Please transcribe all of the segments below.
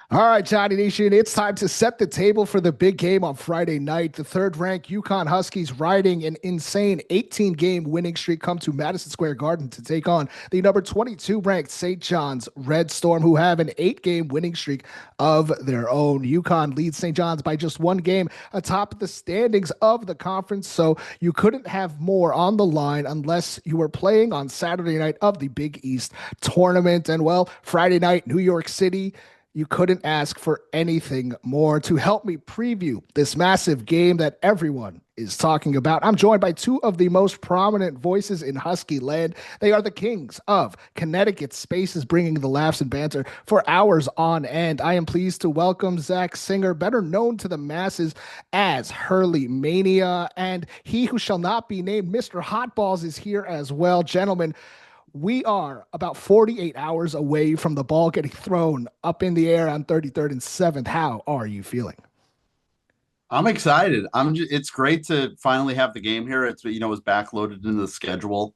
All right, Johnny Nation, it's time to set the table for the big game on Friday night. The third-ranked UConn Huskies riding an insane 18-game winning streak come to Madison Square Garden to take on the number 22-ranked St. John's Red Storm, who have an 8-game winning streak of their own. UConn leads St. John's by just one game atop the standings of the conference, so you couldn't have more on the line unless you were playing on Saturday night of the Big East tournament. And well, Friday night, New York City, you couldn't ask for anything more. To help me preview this massive game that everyone is talking about, I'm joined by two of the most prominent voices in Husky land. They are the kings of Connecticut Spaces, bringing the laughs and banter for hours on end. I am pleased to welcome Zach Singer, better known to the masses as HurleyMania, and he who shall not be named, Mr. Hotballs, is here as well. Gentlemen, we are about 48 hours away from the ball getting thrown up in the air on 33rd and 7th. How are you feeling? I'm excited. It's great to finally have the game here. It was backloaded into the schedule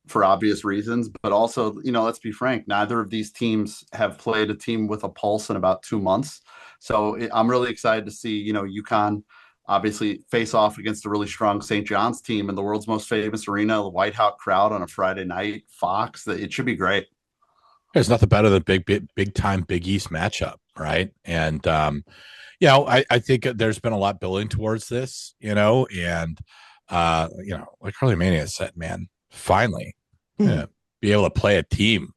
for obvious reasons, but also, let's be frank, neither of these teams have played a team with a pulse in about 2 months. I'm really excited to see, UConn obviously face off against a really strong St. John's team in the world's most famous arena, the white hot crowd on a Friday night, Fox. It should be great. There's nothing better than big time Big East matchup, right? And I think there's been a lot building towards this, and like HurleyMania said, man, finally, be able to play a team,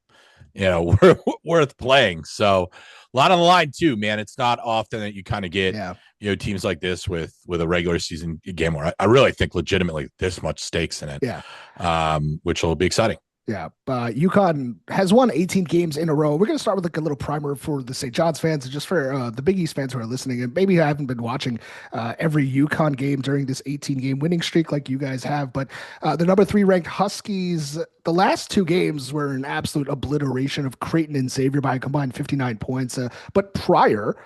worth playing. So a lot on the line too, man. It's not often that you kind of get teams like this with a regular season game where I really think legitimately this much stakes in it. Which will be exciting. Yeah, UConn has won 18 games in a row. We're going to start with like a little primer for the St. John's fans and just for the Big East fans who are listening. And maybe I haven't been watching every UConn game during this 18-game winning streak like you guys have. But the number 3 ranked Huskies, the last 2 games were an absolute obliteration of Creighton and Xavier by a combined 59 points. But prior,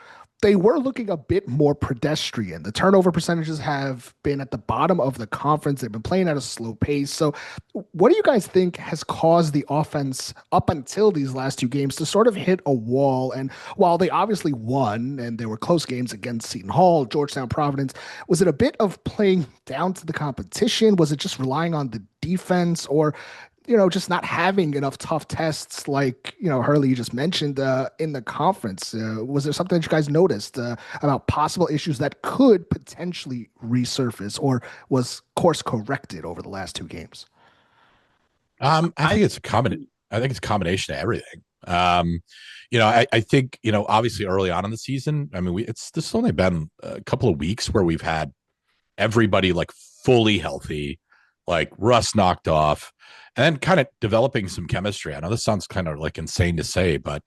they were looking a bit more pedestrian. The turnover percentages have been at the bottom of the conference. They've been playing at a slow pace. So what do you guys think has caused the offense up until these last 2 games to sort of hit a wall? And while they obviously won and there were close games against Seton Hall, Georgetown, Providence, was it a bit of playing down to the competition? Was it just relying on the defense, or just not having enough tough tests like, Hurley, you just mentioned in the conference? Was there something that you guys noticed about possible issues that could potentially resurface, or was course corrected over the last 2 games? I think it's a combination of everything. I think, obviously early on in the season, I mean, this has only been a couple of weeks where we've had everybody like fully healthy, like rust knocked off, and then kind of developing some chemistry. I know this sounds kind of like insane to say, but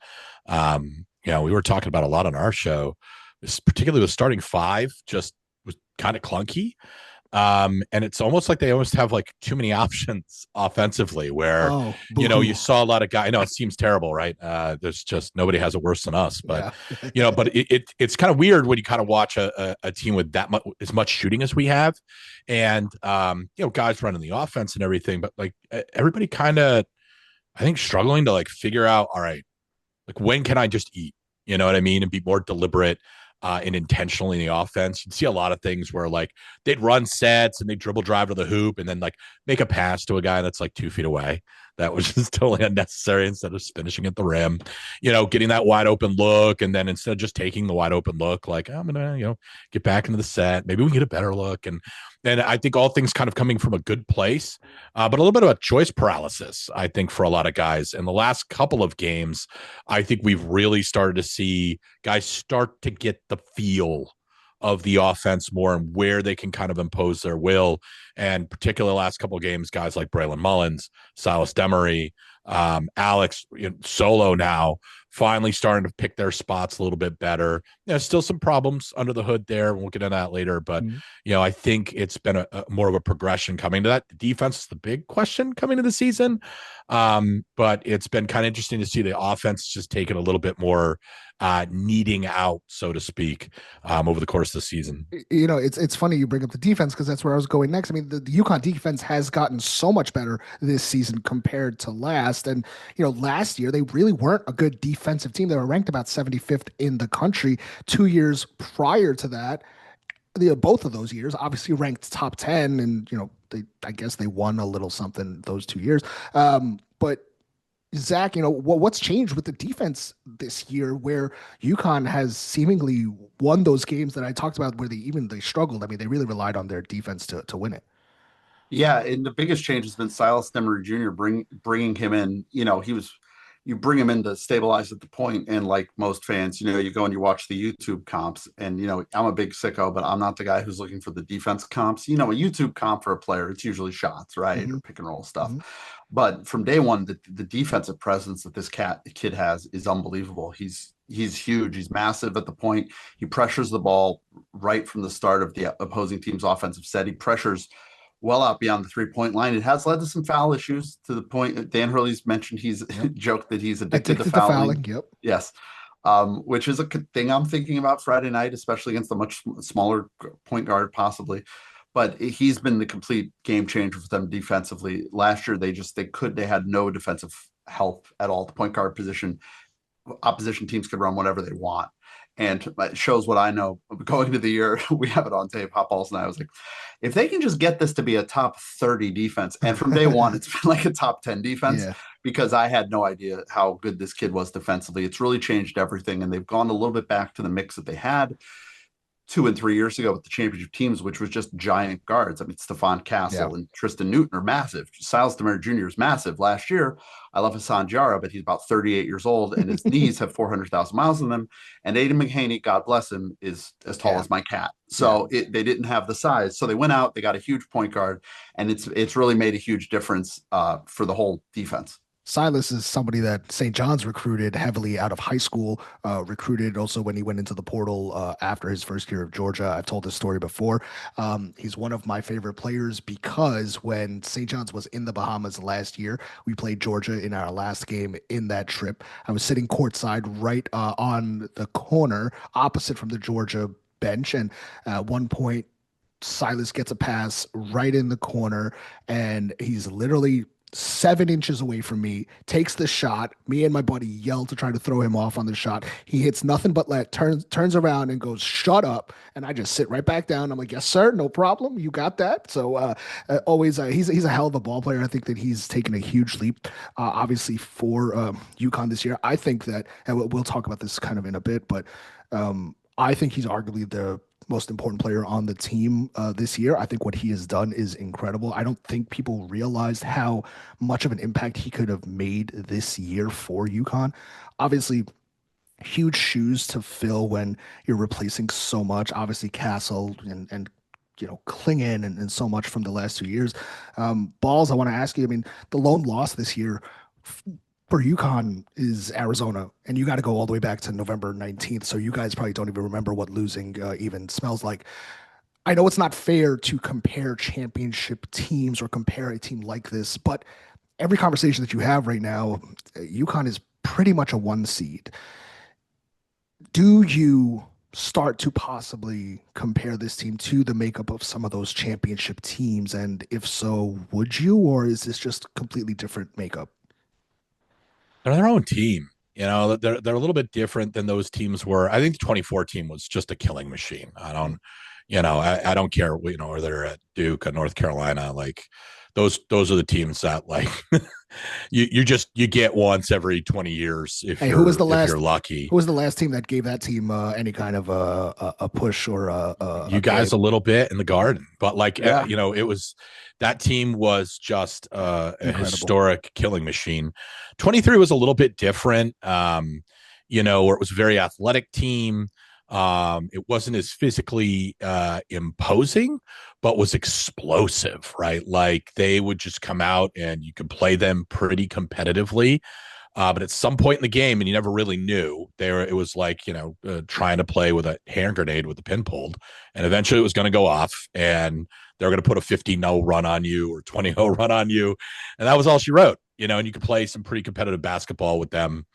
we were talking about a lot on our show, particularly with starting 5 just was kind of clunky. And it's almost like they almost have like too many options offensively where, you saw a lot of guys. I know it seems terrible, right? There's just nobody has it worse than us, but, but it's kind of weird when you kind of watch a team with that much, as much shooting as we have. And, guys running the offense and everything, but like everybody kind of, I think, struggling to like figure out, all right, like when can I just eat, you know what I mean? And be more deliberate and intentional in the offense. You'd see a lot of things where like they'd run sets and they dribble drive to the hoop and then like make a pass to a guy that's like 2 feet away. That was just totally unnecessary instead of finishing at the rim, getting that wide open look. And then instead of just taking the wide open look, like I'm going to, get back into the set. Maybe we can get a better look. And I think all things kind of coming from a good place, but a little bit of a choice paralysis, I think, for a lot of guys. In the last couple of games, I think we've really started to see guys start to get the feel of the offense more and where they can kind of impose their will. And particularly the last couple of games, guys like Braylon Mullins, Silas Demery, Alex Solo now finally starting to pick their spots a little bit better. Still some problems under the hood there. We'll get into that later, but I think it's been a more of a progression coming to that. The defense is the big question coming to the season. But it's been kind of interesting to see the offense just taking a little bit more needing out, so to speak, over the course of the season. It's funny you bring up the defense because that's where I was going next. I mean, the UConn defense has gotten so much better this season compared to last. And, last year they really weren't a good defense defensive team. They were ranked about 75th in the country 2 years prior to that. Both of those years, obviously ranked top 10, and I guess they won a little something those 2 years. But Zach, what's changed with the defense this year, where UConn has seemingly won those games that I talked about, where they struggled. I mean, they really relied on their defense to win it. Yeah, and the biggest change has been Silas Demery Jr. Bringing him in. You bring him in to stabilize at the point, and like most fans, you go and you watch the YouTube comps, and I'm a big sicko, but I'm not the guy who's looking for the defense comps. A YouTube comp for a player, it's usually shots, right, or pick and roll stuff. But from day one, the defensive presence that this kid has is unbelievable. He's huge. He's massive at the point. He pressures the ball right from the start of the opposing team's offensive set. He pressures well out beyond the 3-point line. It has led to some foul issues, to the point Dan Hurley's mentioned joked that he's addicted to fouling. Yep. Yes. Which is a thing I'm thinking about Friday night, especially against a much smaller point guard, possibly. But he's been the complete game changer for them defensively. Last year, they had no defensive help at all at the point guard position. Opposition teams could run whatever they want. And it shows what I know. Going into the year, we have it on tape, Hotballs and I was like, if they can just get this to be a top 30 defense, and from day one, it's been like a top 10 defense, because I had no idea how good this kid was defensively. It's really changed everything, and they've gone a little bit back to the mix that they had 2 and 3 years ago with the championship teams, which was just giant guards. I mean, Stephon Castle and Tristan Newton are massive. Silas Demery Jr. is massive. Last year, I love Hassan Jara, but he's about 38 years old, and his knees have 400,000 miles in them. And Aiden McHaney, God bless him, is as tall as my cat. So they didn't have the size. So they went out, they got a huge point guard, and it's really made a huge difference for the whole defense. Silas is somebody that St. John's recruited heavily out of high school, recruited also when he went into the portal after his first year of Georgia. I've told this story before. He's one of my favorite players because when St. John's was in the Bahamas last year, we played Georgia in our last game in that trip. I was sitting courtside right on the corner opposite from the Georgia bench. And at one point, Silas gets a pass right in the corner, and he's literally 7 inches away from me, takes the shot. Me and my buddy yell to try to throw him off on the shot. He hits nothing but let, turns around and goes, "Shut up." And I just sit right back down. I'm like, "Yes, sir. No problem. You got that." So always, he's a hell of a ball player. I think that he's taken a huge leap, obviously, for UConn this year. I think that, and we'll talk about this kind of in a bit, but I think he's arguably the most important player on the team this year. I think what he has done is incredible. I don't think people realized how much of an impact he could have made this year for UConn. Obviously, huge shoes to fill when you're replacing so much. Obviously, Castle and Klingon and so much from the last 2 years. Balls, I want to ask you, I mean, the lone loss this year for UConn is Arizona, and you got to go all the way back to November 19th. So you guys probably don't even remember what losing even smells like. I know it's not fair to compare championship teams or compare a team like this, but every conversation that you have right now, UConn is pretty much a 1 seed. Do you start to possibly compare this team to the makeup of some of those championship teams? And if so, would you, or is this just completely different makeup? They're their own team. They're a little bit different than those teams were. I think the 2024 team was just a killing machine. I don't care, whether they're at Duke or North Carolina, like those are the teams that like you get once every 20 years if you're lucky. Who was the last team that gave that team any kind of a push or you guys a little bit in the Garden, but it was, that team was just a historic killing machine. 23 was a little bit different, where it was a very athletic team. It wasn't as physically imposing, but was explosive, right? Like they would just come out and you could play them pretty competitively. But at some point in the game, and you never really knew, it was like, trying to play with a hand grenade with the pin pulled, and eventually it was going to go off and they're going to put a 15-0 run on you or 20-0 run on you. And that was all she wrote, and you could play some pretty competitive basketball with them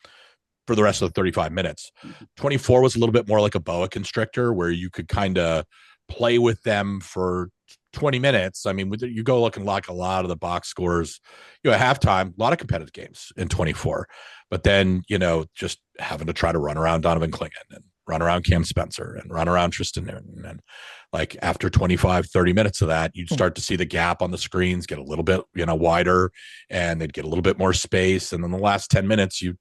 for the rest of the 35 minutes. 24 was a little bit more like a boa constrictor, where you could kind of play with them for 20 minutes. I mean, you go looking like a lot of the box scores, at halftime, a lot of competitive games in 24, but then, just having to try to run around Donovan Clingan and run around Cam Spencer and run around Tristan Newton. And like after 25, 30 minutes of that, you'd start to see the gap on the screens get a little bit, wider, and they'd get a little bit more space. And then the last 10 minutes, you'd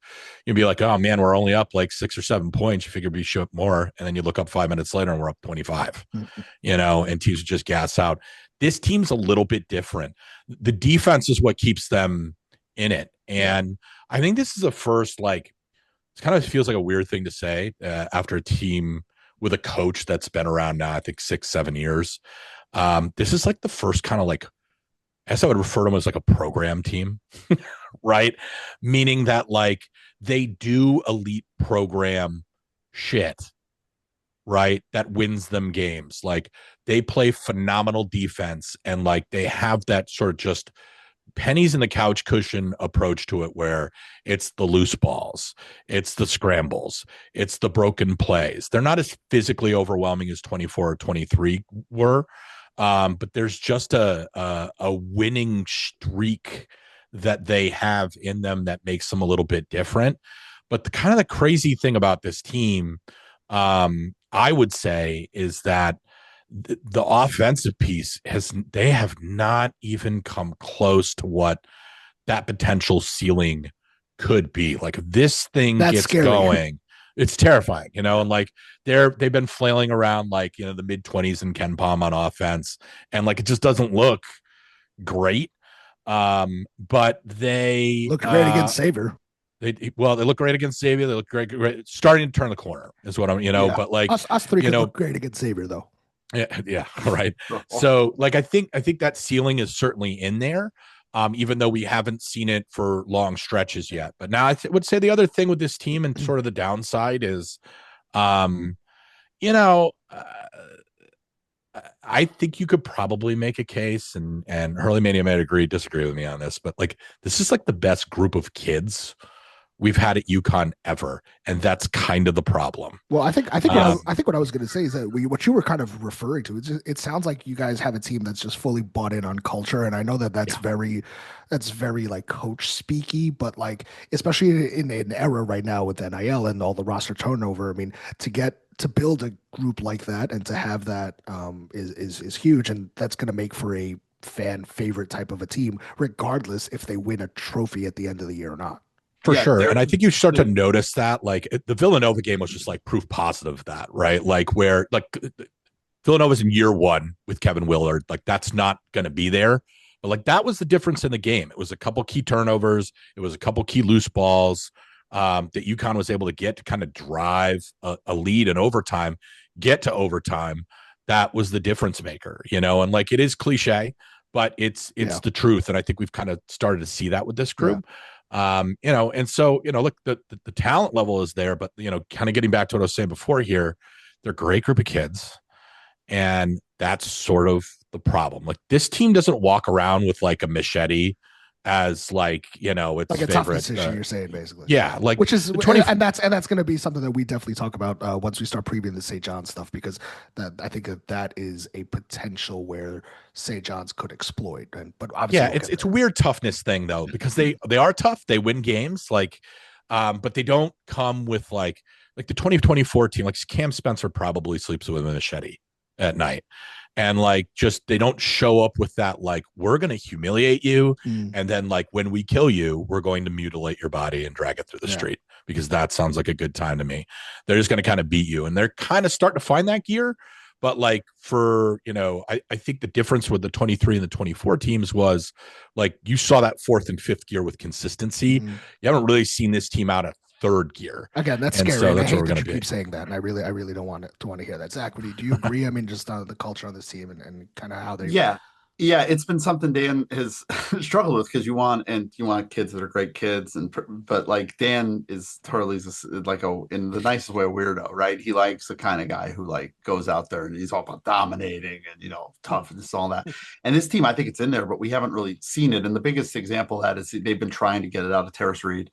be like, oh man, we're only up like 6 or 7 points. You figure we show up more. And then you look up 5 minutes later and we're up 25, and teams just gas out. This team's a little bit different. The defense is what keeps them in it. And I think this is the first, it kind of feels like a weird thing to say after a team with a coach that's been around now, I think 6-7 years. This is like the first kind of I guess I would refer to them as like a program team, right? Meaning that they do elite program shit, right? That wins them games. They play phenomenal defense, and they have that sort of just pennies in the couch cushion approach to it, where it's the loose balls, it's the scrambles, it's the broken plays. They're not as physically overwhelming as 24 or 23 were, but there's just a winning streak that they have in them that makes them a little bit different. But the crazy thing about this team, I would say, is that the offensive piece they have not even come close to what that potential ceiling could be. If this thing gets scary. Going, it's terrifying, and they've been flailing around the mid-20s in Ken Pom on offense, and it just doesn't look great. But they look great against Xavier. They look great against Xavier. They look great. Starting to turn the corner is what I'm, but us three could look great against Xavier though. Yeah, right. So I think that ceiling is certainly in there, even though we haven't seen it for long stretches yet. But now I would say the other thing with this team and sort of the downside is, I think you could probably make a case, and HurleyMania may disagree with me on this, but this is the best group of kids we've had at UConn ever, and that's kind of the problem. Well, I think what I was going to say is that what you were kind of referring to, it sounds like you guys have a team that's just fully bought in on culture, and I know that's very coach speaky, but especially in an era right now with NIL and all the roster turnover, I mean, to build a group like that and to have that is huge, and that's going to make for a fan favorite type of a team, regardless if they win a trophy at the end of the year or not. For sure. And I think you start to notice that the Villanova game was just proof positive of that, right? Where Villanova's in year one with Kevin Willard, that's not going to be there. But that was the difference in the game. It was a couple key turnovers. It was a couple key loose balls that UConn was able to get to kind of drive a lead in overtime, get to overtime. That was the difference maker, and it is cliche, but it's the truth. And I think we've kind of started to see that with this group. Yeah. And so, look, the talent level is there, but, kind of getting back to what I was saying before here, they're a great group of kids. And that's sort of the problem. This team doesn't walk around with a machete as its a favorite toughness issue, you're saying basically. Yeah. Which is, and that's going to be something that we definitely talk about once we start previewing the St. John's stuff, because I think that is a potential where St. John's could exploit. But obviously, it's a weird toughness thing though, because they are tough. They win games, but they don't come with the 2024 team. Cam Spencer probably sleeps with a machete at night. And they don't show up with that, we're going to humiliate you. And then when we kill you, we're going to mutilate your body and drag it through the street, because that sounds like a good time to me. They're just going to kind of beat you. And they're kind of starting to find that gear. But for, I think the difference with the 23 and the 24 teams was you saw that fourth and fifth gear with consistency. You haven't really seen this team out of third gear. Again, that's scary. So that's what we're going to keep saying that, and I really don't want to hear that. Zach, do you agree? I mean, just on the culture on this team and kind of how they. Yeah, it's been something Dan has struggled with, because you want kids that are great kids, but Dan is Hurley's in the nicest way a weirdo, right? He likes the kind of guy who goes out there and he's all about dominating and toughness, all that. And this team, I think it's in there, but we haven't really seen it. And the biggest example of that is they've been trying to get it out of Terrace Reed.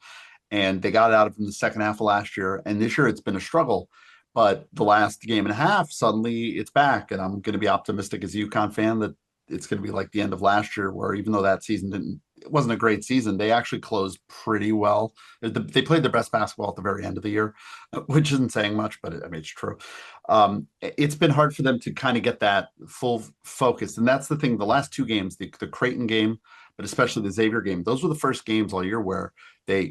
And they got it out of him the second half of last year. And this year it's been a struggle. But the last game and a half, suddenly it's back. And I'm going to be optimistic as a UConn fan that it's going to be like the end of last year, where even though that season it wasn't a great season, they actually closed pretty well. They played their best basketball at the very end of the year, which isn't saying much, but I mean, it's true. It's been hard for them to kind of get that full focus. And that's the thing. The last two games, the Creighton game, but especially the Xavier game, those were the first games all year where they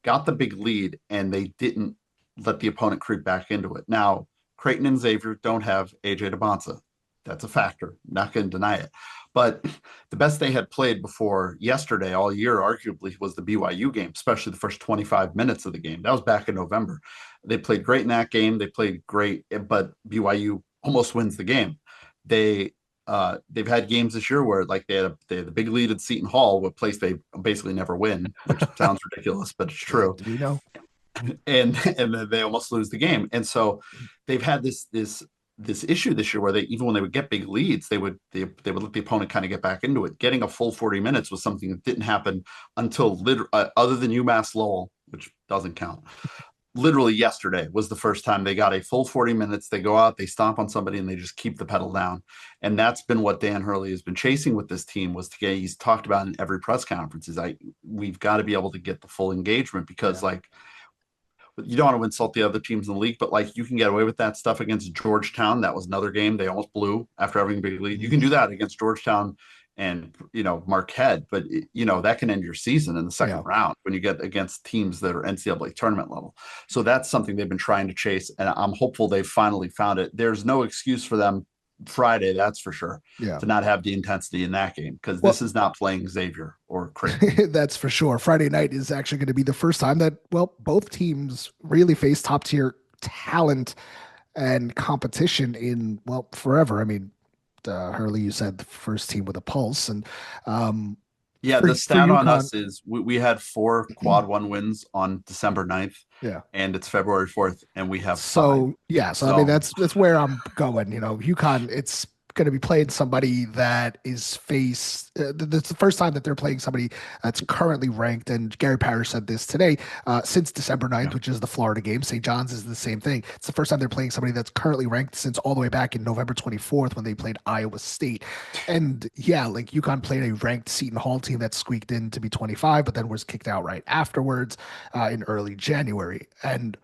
got the big lead and they didn't let the opponent creep back into it. Now, Creighton and Xavier don't have AJ DeBonsa. That's a factor. Not going to deny it. But the best they had played before yesterday all year, arguably, was the BYU game, especially the first 25 minutes of the game. That was back in November. They played great in that game. They played great, but BYU almost wins the game. They've had games this year where like they had the big lead at Seton Hall, a place they basically never win, which sounds ridiculous, but it's true. Do we know? And then they almost lose the game. And so they've had this issue this year where they, even when they would get big leads, they would let the opponent kind of get back into it. Getting a full 40 minutes was something that didn't happen until other than UMass Lowell, which doesn't count. Literally yesterday was the first time they got a full 40 minutes. They go out, they stomp on somebody, and they just keep the pedal down. And that's been what Dan Hurley has been chasing with this team. He's talked about in every press conference is we've got to be able to get the full engagement because you don't want to insult the other teams in the league, but like you can get away with that stuff against Georgetown. That was another game they almost blew after having a big lead. You can do that against Georgetown and Marquette, but that can end your season in the second round when you get against teams that are NCAA tournament level. So that's something they've been trying to chase, and I'm hopeful they've finally found it. There's no excuse for them Friday, that's for sure, to not have the intensity in that game because this is not playing Xavier or Creighton. That's for sure. Friday night is actually going to be the first time that both teams really face top tier talent and competition in forever. I mean, Hurley, you said the first team with a pulse, and the stat on us is we had 4 quad 1 wins on December 9th. Yeah. And it's February 4th, and we have 5. So I mean, that's where I'm going. UConn, it's going to be playing somebody that is that's the first time that they're playing somebody that's currently ranked. And Gary Parrish said this today, since December 9th, which is the Florida game. St. John's is the same thing. It's the first time they're playing somebody that's currently ranked since all the way back in November 24th when they played Iowa State. And UConn played a ranked Seton Hall team that squeaked in to be 25, but then was kicked out right afterwards in early January. And,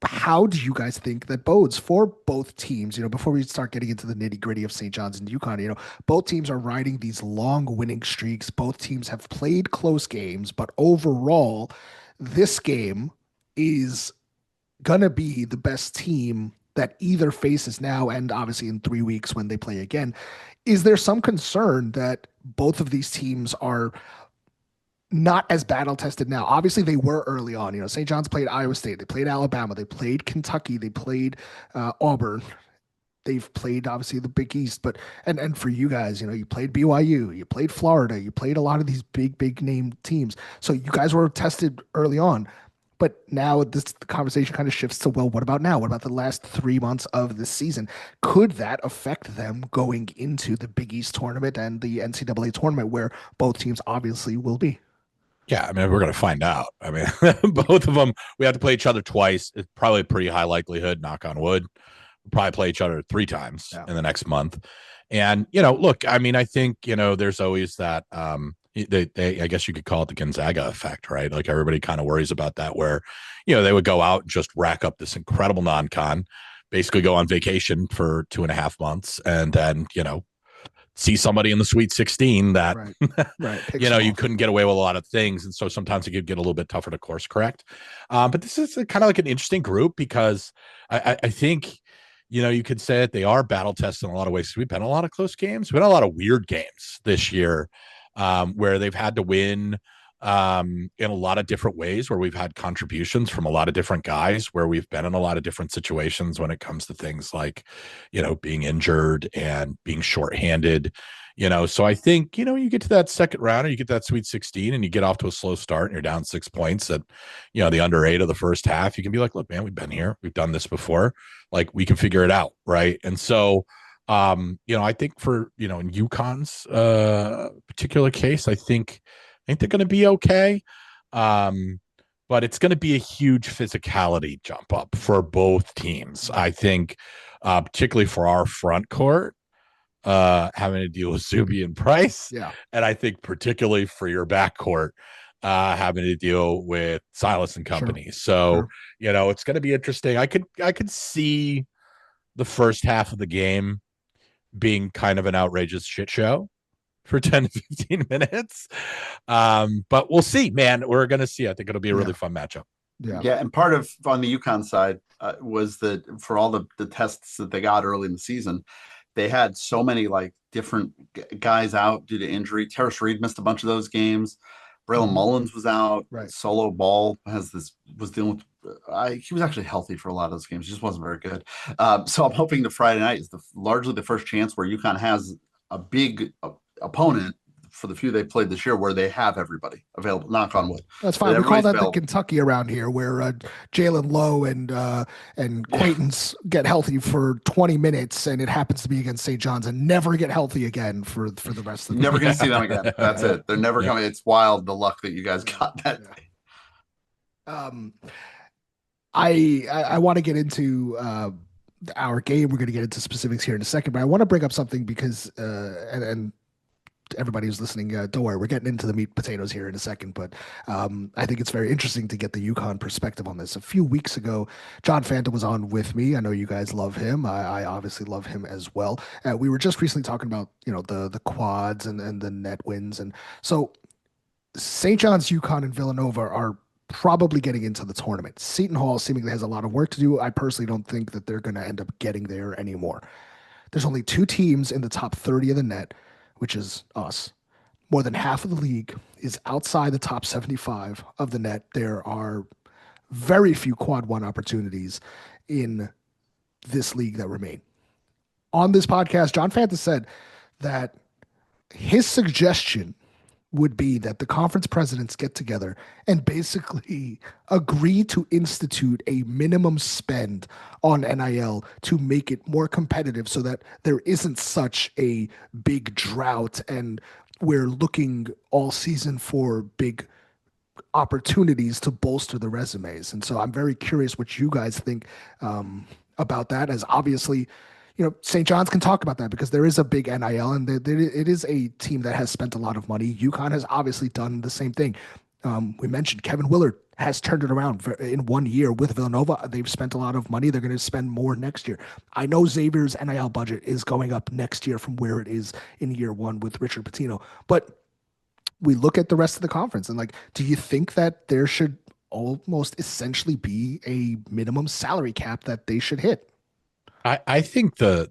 how do you guys think that bodes for both teams? Before we start getting into the nitty gritty of St. John's and UConn, both teams are riding these long winning streaks. Both teams have played close games, but overall, this game is going to be the best team that either faces now and obviously in 3 weeks when they play again. Is there some concern that both of these teams are not as battle tested now? Obviously they were early on. St. John's played Iowa State, they played Alabama, they played Kentucky, they played Auburn, they've played obviously the Big East, but and for you guys, you played BYU, you played Florida, you played a lot of these big name teams, so you guys were tested early on. But now the conversation kind of shifts to, what about now? What about the last 3 months of the season? Could that affect them going into the Big East tournament and the NCAA tournament where both teams obviously will be? Yeah, I mean, we're going to find out. I mean, both of them, we have to play each other twice. It's probably a pretty high likelihood, knock on wood. We'll probably play each other 3 times in the next month. And, look, I mean, I think, there's always that, I guess you could call it the Gonzaga effect, right? Like everybody kind of worries about that where, they would go out and just rack up this incredible non-con, basically go on vacation for 2.5 months and then, see somebody in the Sweet 16 that, you couldn't get away with a lot of things. And so sometimes it could get a little bit tougher to course correct. But this is kind of like an interesting group because I think, you could say that they are battle tested in a lot of ways. We've been in a lot of close games. We've been in a lot of weird games this year where they've had to win in a lot of different ways, where we've had contributions from a lot of different guys, where we've been in a lot of different situations when it comes to things like, being injured and being shorthanded, so I think, you get to that second round or you get that Sweet 16 and you get off to a slow start and you're down 6 points at, the under 8 of the first half. You can be like, look, man, we've been here. We've done this before. Like we can figure it out. Right. And so, I think for, in UConn's particular case, I think they're going to be okay. But it's going to be a huge physicality jump up for both teams. I think, particularly for our front court, having to deal with Zuby and Price. Yeah. And I think particularly for your backcourt, having to deal with Silas and company. Sure. So, it's going to be interesting. I could see the first half of the game being kind of an outrageous shit show for 10 to 15 minutes. But we'll see, man. We're going to see. I think it'll be a really fun matchup. Yeah. And part of on the UConn side was that for all the tests that they got early in the season, they had so many like different guys out due to injury. Terrace Reed missed a bunch of those games. Braylon Mullins was out. Right. Solo Ball was dealing with. He was actually healthy for a lot of those games. He just wasn't very good. So I'm hoping the Friday night is largely the first chance where UConn has a big opponent for the few they played this year where they have everybody available. Knock on wood. That's fine. We call that the Kentucky around here, where Jalen Lowe and Quaintance get healthy for 20 minutes, and it happens to be against St. John's, and never get healthy again for the rest of the Never going to see them again. That's it. They're never coming. It's wild the luck that you guys got that day. I want to get into our game. We're going to get into specifics here in a second, but I want to bring up something because and everybody who's listening, don't worry, we're getting into the meat and potatoes here in a second, but I think it's very interesting to get the UConn perspective on this. A few weeks ago, John Fanta was on with me. I know you guys love him. I obviously love him as well. We were just recently talking about, the quads and the net wins. And so St. John's, UConn, and Villanova are probably getting into the tournament. Seton Hall seemingly has a lot of work to do. I personally don't think that they're going to end up getting there anymore. There's only 2 teams in the top 30 of the net, which is us. More than half of the league is outside the top 75 of the net. There are very few quad one opportunities in this league that remain. On this podcast, John Fanta said that his suggestion would be that the conference presidents get together and basically agree to institute a minimum spend on NIL to make it more competitive so that there isn't such a big drought and we're looking all season for big opportunities to bolster the resumes. And so I'm very curious what you guys think about that, as obviously St. John's can talk about that because there is a big NIL and it is a team that has spent a lot of money. UConn has obviously done the same thing. We mentioned Kevin Willard has turned it around in 1 year with Villanova. They've spent a lot of money. They're going to spend more next year. I know Xavier's NIL budget is going up next year from where it is in year 1 with Richard Pitino. But we look at the rest of the conference and do you think that there should almost essentially be a minimum salary cap that they should hit? I think the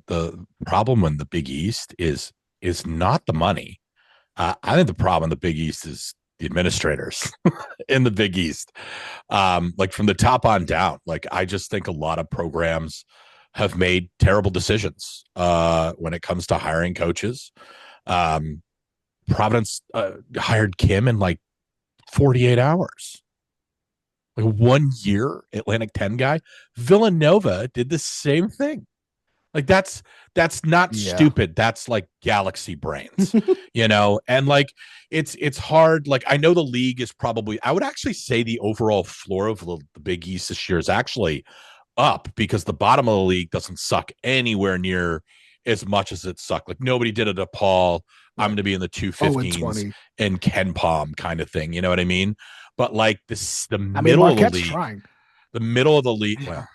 problem in the Big East is not the money. I think the problem in the Big East is the administrators in the Big East. From the top on down, I just think a lot of programs have made terrible decisions when it comes to hiring coaches. Providence hired Kim in 48 hours. 1 year, Atlantic 10 guy. Villanova did the same thing. That's not stupid. That's galaxy brains, and it's hard. I know the league is probably, I would actually say the overall floor of the Big East this year is actually up because the bottom of the league doesn't suck anywhere near as much as it sucked. Nobody did a DePaul. I'm going to be in the 215s and Ken Palm kind of thing. You know what I mean? But the middle of the league, the middle of the league. Well,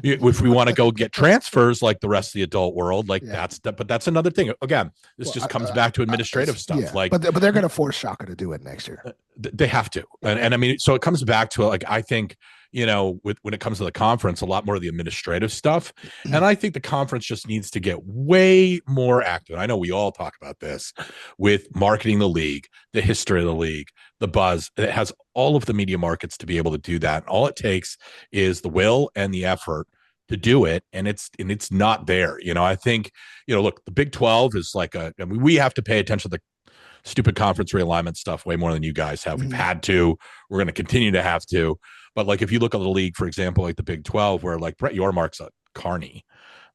if we want to go get transfers like the rest of the adult world, but that's another thing. Again, this just comes back to administrative stuff. Yeah. But they're going to force Shaka to do it next year. They have to, and I mean, so it comes back to I think when it comes to the conference, a lot more of the administrative stuff, and I think the conference just needs to get way more active. I know we all talk about this with marketing the league, the history of the league, the buzz. It has all of the media markets to be able to do that. All it takes is the will and the effort to do it, and it's not there. I think look, the Big 12 is we have to pay attention to the stupid conference realignment stuff way more than you guys have. We've had to. We're going to continue to have to. But if you look at the league, for example, the Big 12, where Brett Yormark's a carny.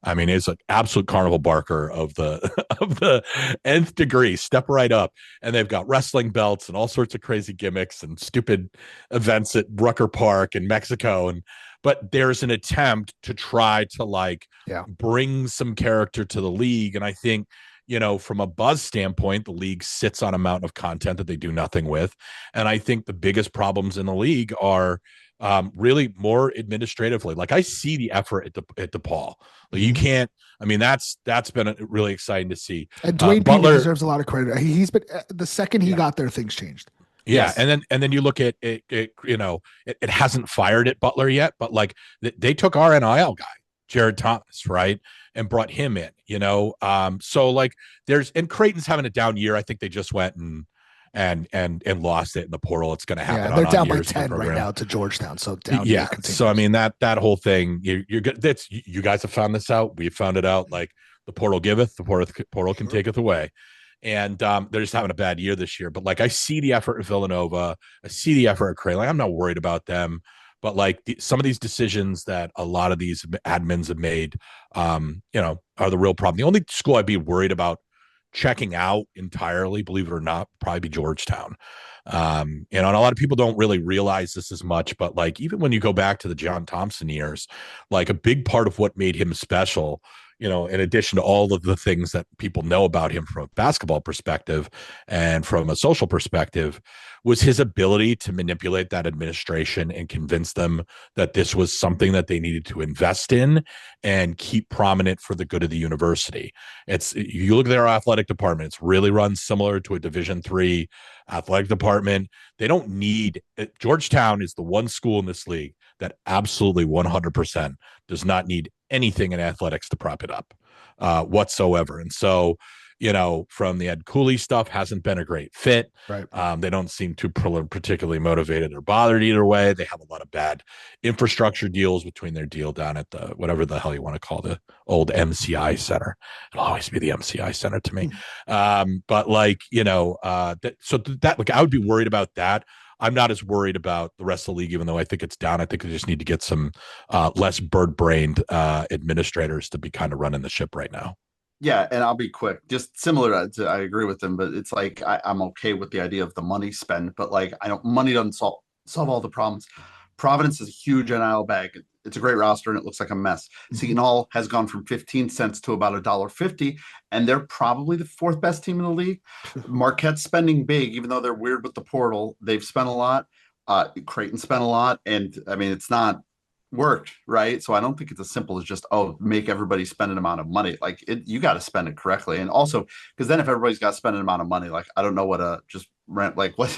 I mean, it's an absolute carnival barker of the nth degree. Step right up, and they've got wrestling belts and all sorts of crazy gimmicks and stupid events at Rucker Park in Mexico. but there's an attempt to try to like bring some character to the league. And I think, from a buzz standpoint, the league sits on a mountain of content that they do nothing with. And I think the biggest problems in the league are really more administratively. Like I see the effort at DePaul. Like you can't. I mean, that's been really exciting to see. And Dwayne Butler deserves a lot of credit. He's been the second he got there, things changed. Yeah, yes. and then you look at it. It hasn't fired at Butler yet, but like they took our NIL guy, Jared Thomas, right, and brought him in. So like and Creighton's having a down year. I think they just went and lost it in the portal. It's going to happen. Yeah, they're down by 10 right now to Georgetown. So down. Yeah. So I mean that whole thing. You're good. You guys have found this out. We've found it out. Like the portal giveth, the portal can taketh away. And they're just having a bad year this year. But like I see the effort at Villanova. I see the effort at Creighton. Like, I'm not worried about them. But like some of these decisions that a lot of these admins have made, are the real problem. The only school I'd be worried about checking out entirely, believe it or not, probably be Georgetown. And a lot of people don't really realize this as much, but like even when you go back to the John Thompson years, like a big part of what made him special, in addition to all of the things that people know about him from a basketball perspective and from a social perspective, was his ability to manipulate that administration and convince them that this was something that they needed to invest in and keep prominent for the good of the university. You look at their athletic department, it's really run similar to a Division III athletic department. They don't need it. Georgetown is the one school in this league that absolutely 100% does not need anything in athletics to prop it up whatsoever. And so, from the Ed Cooley stuff hasn't been a great fit. Right. They don't seem too particularly motivated or bothered either way. They have a lot of bad infrastructure deals between their deal down at the, whatever the hell you want to call the old MCI Center. It'll always be the MCI Center to me. But like, like I would be worried about that. I'm not as worried about the rest of the league, even though I think it's down. I think we just need to get some less bird-brained administrators to be kind of running the ship right now. Yeah, and I'll be quick. Just similar to I agree with them, but it's like I'm okay with the idea of the money spend, but like money doesn't solve all the problems. Providence is a huge NIL bag. It's a great roster, and it looks like a mess. Seton Hall has gone from 15 cents to about $1.50, and they're probably the fourth best team in the league. Marquette's spending big, even though they're weird with the portal. They've spent a lot. Creighton spent a lot, and I mean, it's not worked, right? So I don't think it's as simple as just, make everybody spend an amount of money. Like you got to spend it correctly. And also, because then if everybody's got to spend an amount of money, like I don't know what just rent, like what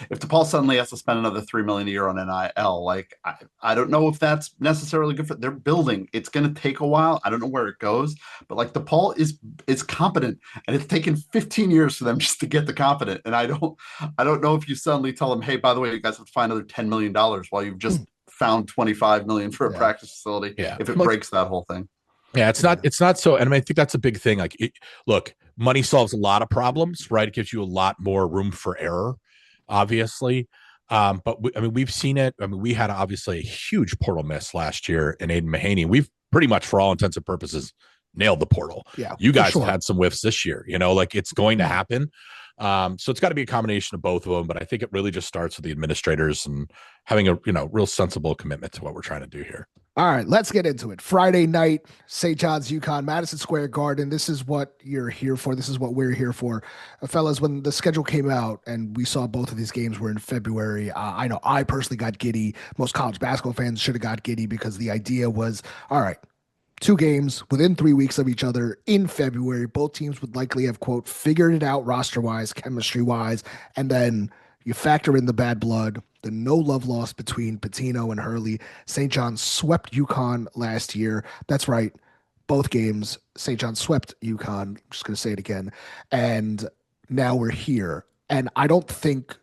if DePaul suddenly has to spend another $3 million a year on NIL, like I don't know if that's necessarily good for their building. It's going to take a while. I don't know where it goes, but like DePaul is competent, and it's taken 15 years for them just to get the competent. And I don't know if you suddenly tell them, hey, by the way, you guys have to find another $10 million while you've just found 25 million for a practice facility. Yeah. If it breaks that whole thing. Yeah, it's not so. And I think that's a big thing. Like, look, money solves a lot of problems, right? It gives you a lot more room for error, obviously. But we've seen it. I mean, we had obviously a huge portal miss last year in Aiden Mahaney. We've pretty much, for all intents and purposes, nailed the portal. Yeah, you guys have had some whiffs this year. Like it's going to happen. So it's got to be a combination of both of them. But I think it really just starts with the administrators and having a real sensible commitment to what we're trying to do here. All right, let's get into it. Friday night, St. John's, UConn, Madison Square Garden. This is what you're here for. This is what we're here for. Fellas, when the schedule came out and we saw both of these games were in February, I know I personally got giddy. Most college basketball fans should have got giddy because the idea was, all right, 2 games within 3 weeks of each other in February. Both teams would likely have, quote, figured it out roster-wise, chemistry-wise, and then you factor in the bad blood, the no love lost between Pitino and Hurley. St. John's swept UConn last year. That's right. Both games, St. John's swept UConn. I'm just going to say it again. And now we're here. And I don't think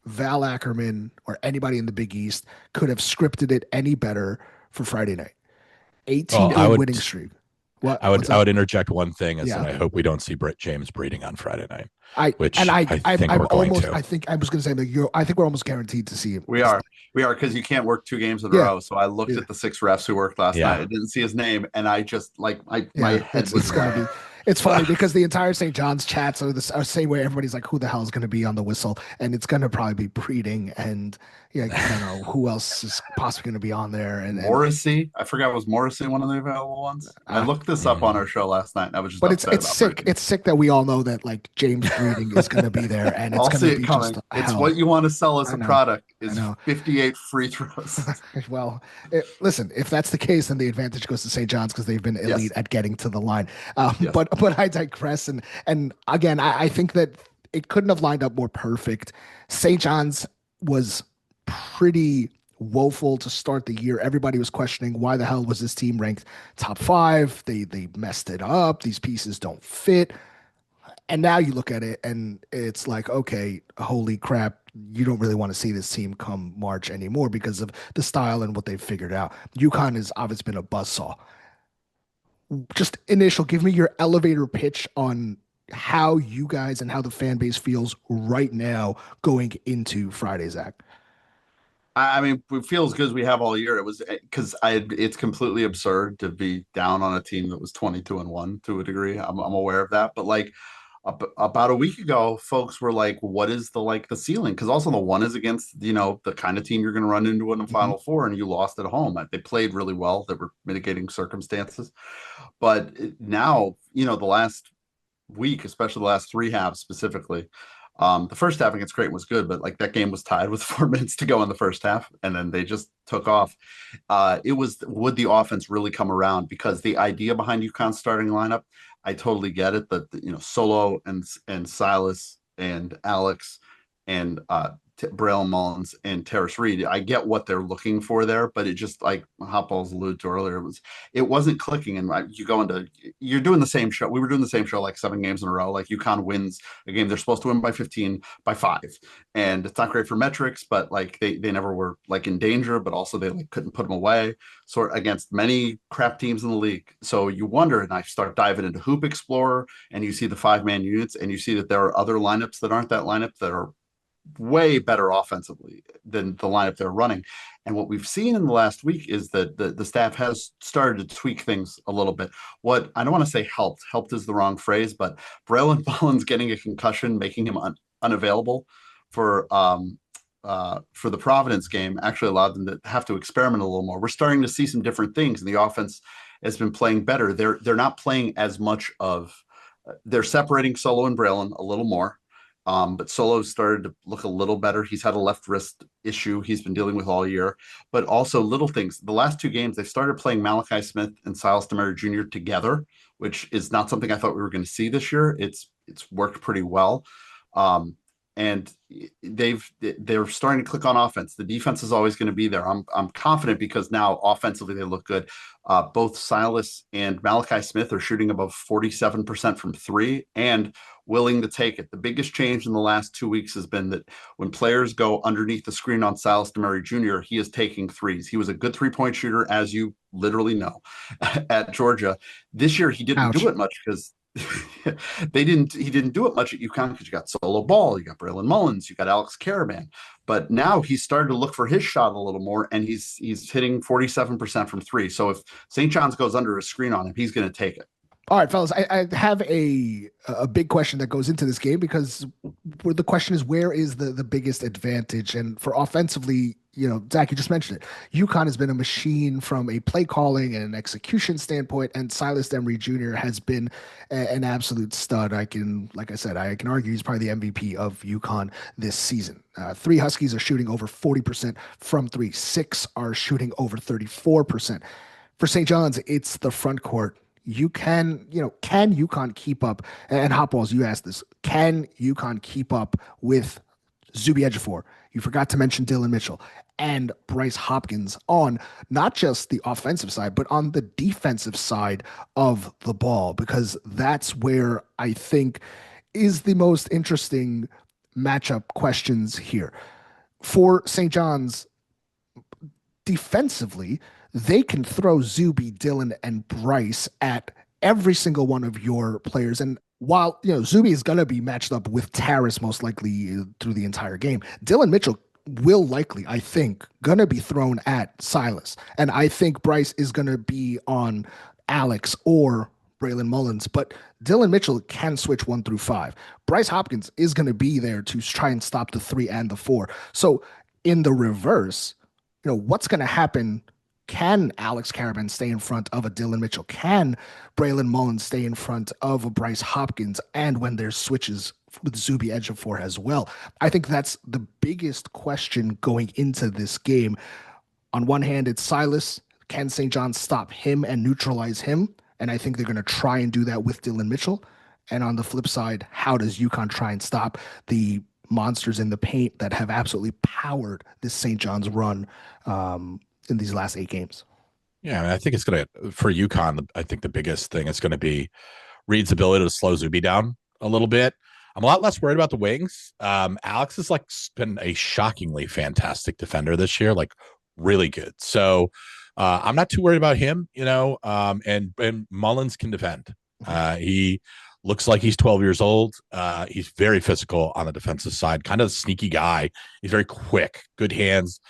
Val Ackerman or anybody in the Big East could have scripted it any better for Friday night. 18-game winning streak. I would interject one thing that I hope we don't see Brett James breeding on Friday night. I think we're almost guaranteed to see him. We are because you can't work 2 games in a row. So I looked at the 6 refs who worked last night. I didn't see his name, and I just my head was gonna be. It's funny because the entire St. John's chats are the same way. Everybody's like, who the hell is going to be on the whistle? And it's going to probably be breeding. And Yeah, I don't know who else is possibly going to be on there. And Morrissey, I forgot, was Morrissey one of the available ones? I looked this up on our show last night, and I was just but upset it's about sick. Britney. It's sick that we all know that like James Breeding is going to be there, and it's I'll going see to it be coming. just It's hell. what you want to sell as I a know. product I is know. 58 free throws. Well, listen, if that's the case, then the advantage goes to St. John's because they've been elite Yes. at getting to the line. Yes. But I digress, and again, I think that it couldn't have lined up more perfect. St. John's was pretty woeful to start the year. Everybody was questioning why the hell was this team ranked top 5? They messed it up. These pieces don't fit. And now you look at it and it's like, okay, holy crap, you don't really want to see this team come March anymore because of the style and what they've figured out. UConn has obviously been a buzzsaw. Just initial, give me your elevator pitch on how you guys and how the fan base feels right now going into Friday, Zach. I mean, we feel as good as we have all year. It was because it's completely absurd to be down on a team that was 22-1 to a degree. I'm aware of that, but like about a week ago, folks were like, "What is the ceiling?" Because also the one is against the kind of team you're going to run into in the Final Four, and you lost at home. They played really well. There were mitigating circumstances, but now the last week, especially the last 3 halves specifically. The first half against Creighton was good, but like that game was tied with 4 minutes to go in the first half, and then they just took off. It was, would the offense really come around? Because the idea behind UConn's starting lineup, I totally get it. That Solo and Silas and Alex and Braille Mullins and Terrace Reed, I get what they're looking for there, but it just, like Hotballs alluded to earlier, it wasn't clicking. And you're doing the same show. We were doing the same show like 7 games in a row. Like UConn wins a game they're supposed to win by 15 by 5, and it's not great for metrics, but like they never were like in danger, but also they like couldn't put them away. So against many crap teams in the league. So you wonder, and I start diving into Hoop Explorer, and you see the 5-man units, and you see that there are other lineups that aren't that lineup that are way better offensively than the lineup they're running. And what we've seen in the last week is that the staff has started to tweak things a little bit. What I don't want to say helped is the wrong phrase, but Braylon Mullins getting a concussion, making him unavailable for the Providence game, actually allowed them to have to experiment a little more. We're starting to see some different things, and the offense has been playing better. They're not playing as much of. They're separating Solo and Braylon a little more. But Solo started to look a little better. He's had a left wrist issue he's been dealing with all year, but also little things. The last 2 games, they started playing Malachi Smith and Silas Demery Jr. together, which is not something I thought we were going to see this year. It's worked pretty well. And they're starting to click on offense. The defense is always going to be there. I'm confident because now offensively they look good. Both Silas and Malachi Smith are shooting above 47% from 3 and willing to take it. The biggest change in the last 2 weeks has been that when players go underneath the screen on Silas Demery Jr., he is taking threes. He was a good 3-point shooter, as you literally know, at Georgia. This year he didn't do it much because he didn't do it much at UConn because you got Solo Ball, you got Braylon Mullins, you got Alex Caravan. But now he's started to look for his shot a little more, and he's hitting 47% from 3. So if St. John's goes under a screen on him, he's going to take it. All right, fellas, I have a big question that goes into this game because the question is, where is the biggest advantage? And for offensively, Zach, you just mentioned it. UConn has been a machine from a play calling and an execution standpoint, and Silas Demery Jr. has been an absolute stud. I can argue he's probably the MVP of UConn this season. 3 Huskies are shooting over 40% from 3. 6 are shooting over 34%. For St. John's, it's the front court. Can UConn keep up? And Hotballs, you asked this. Can UConn keep up with Zuby Ejiofor? You forgot to mention Dylan Mitchell and Bryce Hopkins on not just the offensive side, but on the defensive side of the ball, because that's where I think is the most interesting matchup questions here. For St. John's, defensively, they can throw Zuby, Dylan, and Bryce at every single one of your players. And while Zuby is going to be matched up with Taris most likely through the entire game, Dylan Mitchell will likely, I think, going to be thrown at Silas. And I think Bryce is going to be on Alex or Braylon Mullins, but Dylan Mitchell can switch 1 through 5. Bryce Hopkins is going to be there to try and stop the 3 and the 4. So in the reverse, what's going to happen? Can Alex Caravan stay in front of a Dylan Mitchell? Can Braylon Mullins stay in front of a Bryce Hopkins? And when there's switches with Zuby edge of four as well, I think that's the biggest question going into this game. On one hand, it's Silas. Can St. John stop him and neutralize him? And I think they're going to try and do that with Dylan Mitchell. And on the flip side, how does UConn try and stop the monsters in the paint that have absolutely powered this St. John's run in these last 8 games? Yeah, I mean, I think it's going to, for UConn, I think the biggest thing is going to be Reed's ability to slow Zuby down a little bit. I'm a lot less worried about the wings. Alex has been a shockingly fantastic defender this year, really good. So I'm not too worried about him, and Mullins can defend. He looks like he's 12 years old. He's very physical on the defensive side, kind of a sneaky guy. He's very quick, good hands,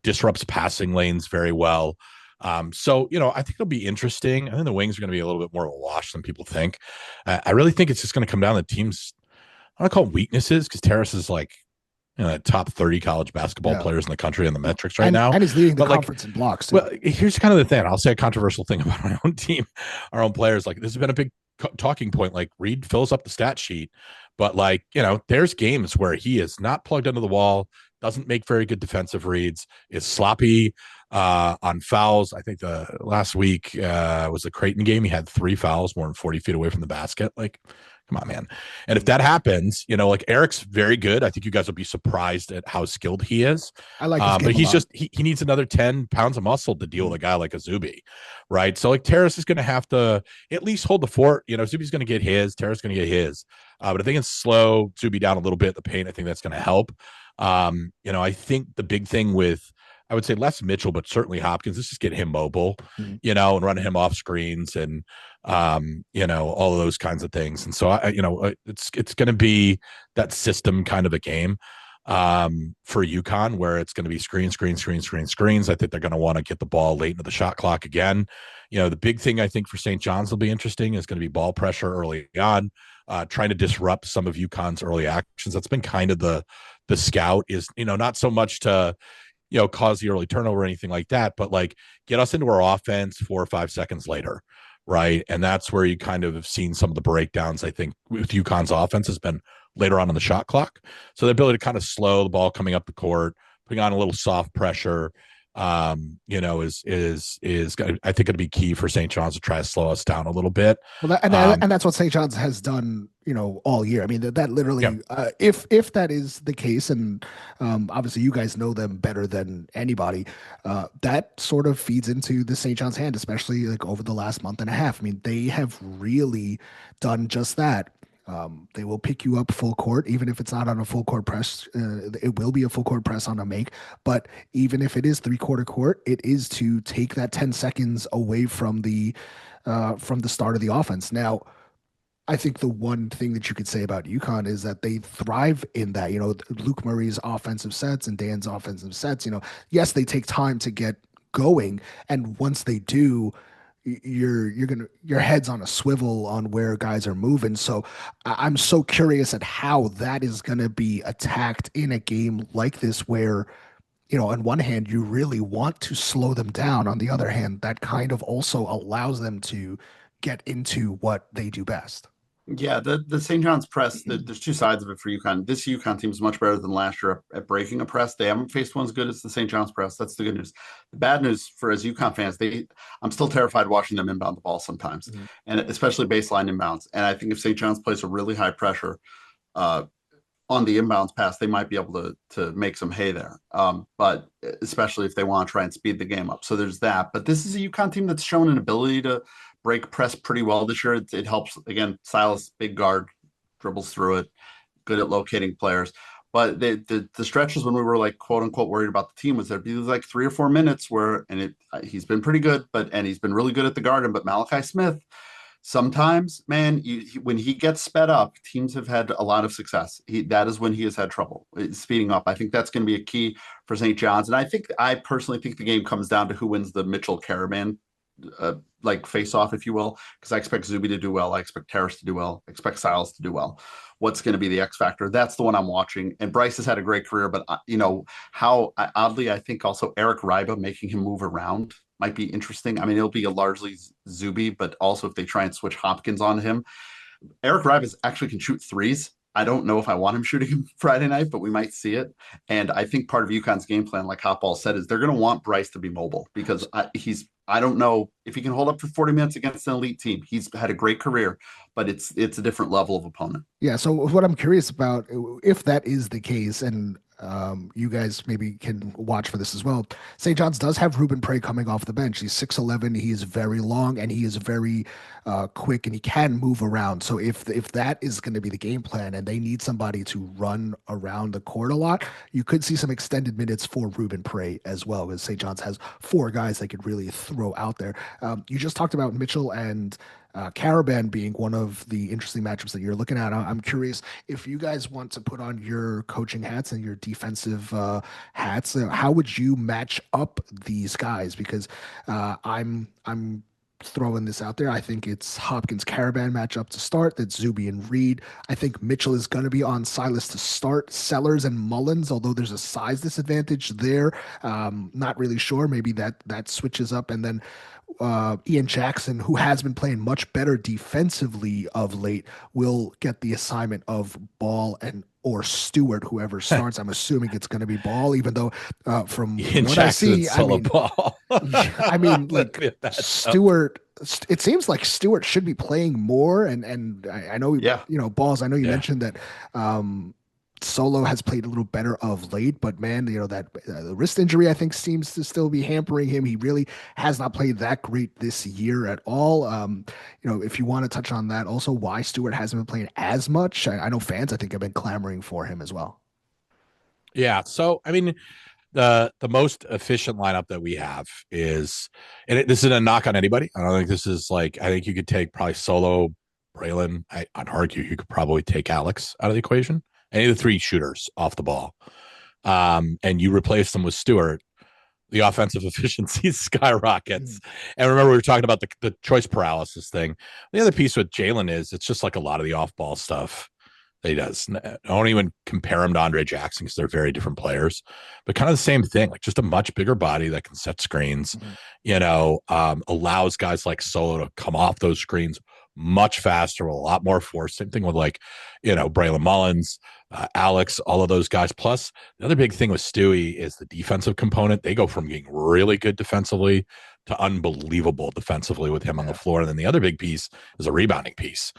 disrupts passing lanes very well. So, I think it'll be interesting. I think the wings are going to be a little bit more of a wash than people think. I really think it's just going to come down to teams. I don't call them weaknesses because Terrace is top 30 college basketball players in the country in the metrics now. And he's leading the conference in blocks too. Well, here's kind of the thing. I'll say a controversial thing about my own team, our own players. This has been a big talking point. Reed fills up the stat sheet, but there's games where he is not plugged into the wall, doesn't make very good defensive reads, is sloppy on fouls. I think the last week was the Creighton game. He had 3 fouls more than 40 feet away from the basket. Come on, man. And if that happens, Eric's very good. I think you guys will be surprised at how skilled he is. I like his game but he's just, he needs another 10 pounds of muscle to deal with a guy like a Zuby, right? So Terrace is going to have to at least hold the fort. Zuby's going to get his, Terrace is going to get his. But if they can slow Zuby down a little bit, the paint, I think that's going to help. I think the big thing with, I would say less Mitchell, but certainly Hopkins, let's just get him mobile, and running him off screens and, all of those kinds of things. And so, it's going to be that system kind of a game for UConn where it's going to be screens. I think they're going to want to get the ball late into the shot clock again. The big thing I think for St. John's will be interesting is going to be ball pressure early on, trying to disrupt some of UConn's early actions. That's been kind of the scout is, not so much to, cause the early turnover or anything like that, but get us into our offense 4 or 5 seconds later. Right. And that's where you kind of have seen some of the breakdowns, I think, with UConn's offense has been later on in the shot clock. So the ability to kind of slow the ball coming up the court, putting on a little soft pressure, is I think it'd be key for St. John's to try to slow us down a little bit. Well, and that's what St. John's has done, all year. I mean, that literally, if that is the case, and obviously you guys know them better than anybody, that sort of feeds into the St. John's hand, especially over the last month and a half. I mean, they have really done just that. They will pick you up full court, even if it's not on a full court press. It will be a full court press on a make, but even if it is 3/4 court, it is to take that 10 seconds away from the start of the offense. Now, I think the one thing that you could say about UConn is that they thrive in that, Luke Murray's offensive sets and Dan's offensive sets, yes, they take time to get going. And once they do, your head's on a swivel on where guys are moving. So I'm so curious at how that is going to be attacked in a game like this, where, on one hand, you really want to slow them down. On the other hand, that kind of also allows them to get into what they do best. Yeah, the St. John's press, there's 2 sides of it for UConn. This UConn team is much better than last year at breaking a press. They haven't faced one as good as the St. John's press. That's the good news. The bad news for as UConn fans, I'm still terrified watching them inbound the ball sometimes, and especially baseline inbounds. And I think if St. John's plays a really high pressure on the inbounds pass, they might be able to make some hay there. But especially if they want to try and speed the game up. So there's that. But this is a UConn team that's shown an ability to break press pretty well this year. It helps. Again, Silas, big guard, dribbles through it, good at locating players. But the stretches when we were quote unquote worried about the team was there'd be 3 or 4 minutes where, and he's been pretty good, and he's been really good at the Garden. But Malachi Smith, sometimes, man, when he gets sped up, teams have had a lot of success. That is when he has had trouble speeding up. I think that's going to be a key for St. John's. And I personally think the game comes down to who wins the Mitchell Caravan like face off, if you will, because I expect Zuby to do well. I expect Terrace to do well. I expect Silas to do well. What's going to be the X factor? That's the one I'm watching. And Bryce has had a great career, but how oddly, I think also Eric Riba making him move around might be interesting. I mean, it'll be a largely Zuby, but also if they try and switch Hopkins on him, Eric Rivas actually can shoot threes. I don't know if I want him shooting him Friday night, but we might see it. And I think part of UConn's game plan, like Hotball said, is they're going to want Bryce to be mobile because I don't know if he can hold up for 40 minutes against an elite team. He's had a great career, but it's a different level of opponent. Yeah. So what I'm curious about, if that is the case, and you guys maybe can watch for this as well. St. John's does have Ruben Prey coming off the bench. He's 6'11". He is very long and he is very quick and he can move around. So if that is going to be the game plan and they need somebody to run around the court a lot, you could see some extended minutes for Ruben Prey as well, because St. John's has 4 guys they could really throw out there. You just talked about Mitchell and Caravan being one of the interesting matchups that you're looking at. I'm curious if you guys want to put on your coaching hats and your defensive hats. How would you match up these guys? Because I'm throwing this out there. I think it's Hopkins Caravan matchup to start. That's Zuby and Reed. I think Mitchell is going to be on Silas to start. Sellers and Mullins, although there's a size disadvantage there. Not really sure. Maybe that switches up, and then Ian Jackson, who has been playing much better defensively of late, will get the assignment of Ball and or Stewart, whoever starts. I'm assuming it's going to be Ball, even though from Ian what Jackson I see, solo Ball. I mean, like Stewart. It seems like Stewart should be playing more, and I know, Balls. I know you mentioned that. Solo has played a little better of late, but man, that the wrist injury I think seems to still be hampering him. He really has not played that great this year at all. If you want to touch on that, also why Stewart hasn't been playing as much. I know fans I think have been clamoring for him as well. Yeah, so I mean, the most efficient lineup that we have is, and this isn't a knock on anybody. I don't think this is like, I think you could take probably Solo, Braylon. I'd argue you could probably take Alex out of the equation. Any of the 3 shooters off the ball, and you replace them with Stewart, the offensive efficiency skyrockets. And remember, we were talking about the choice paralysis thing. The other piece with Jalen is it's just like a lot of the off-ball stuff that he does. I don't even compare him to Andre Jackson because they're very different players, but kind of the same thing, like just a much bigger body that can set screens, allows guys like Solo to come off those screens much faster with a lot more force. Same thing with Braylon Mullins, Alex, all of those guys. Plus, the other big thing with Stewie is the defensive component. They go from being really good defensively to unbelievable defensively with him on the floor. And then the other big piece is a rebounding piece.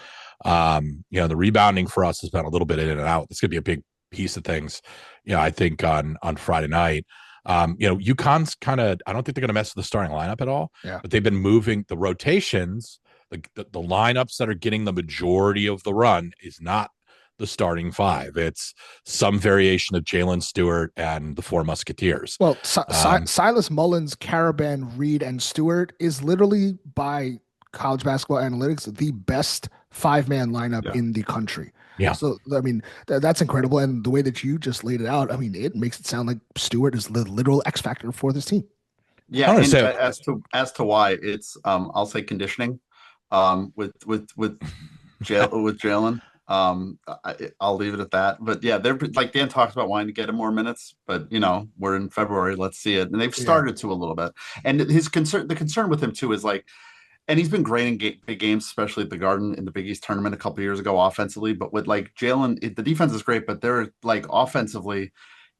The rebounding for us has been a little bit in and out. It's going to be a big piece of things, I think on Friday night. UConn's kind of, I don't think they're going to mess with the starting lineup at all, but they've been moving the rotations. The lineups that are getting the majority of the run is not the starting 5. It's some variation of Jalen Stewart and the 4 Musketeers. Well, Silas, Mullins, Caravan, Reed, and Stewart is literally, by college basketball analytics, the best 5-man lineup in the country. Yeah. So, I mean, that's incredible. And the way that you just laid it out, I mean, it makes it sound like Stewart is the literal X factor for this team. Yeah. And as to why, it's, I'll say conditioning. With Jalen, I'll leave it at that. But yeah, they're like Dan talks about wanting to get him more minutes, but we're in February. Let's see it, and they've started to a little bit. And the concern with him too is like, and he's been great in big games, especially at the Garden in the Big East tournament a couple of years ago offensively. But with like Jalen, the defense is great, but they're like offensively.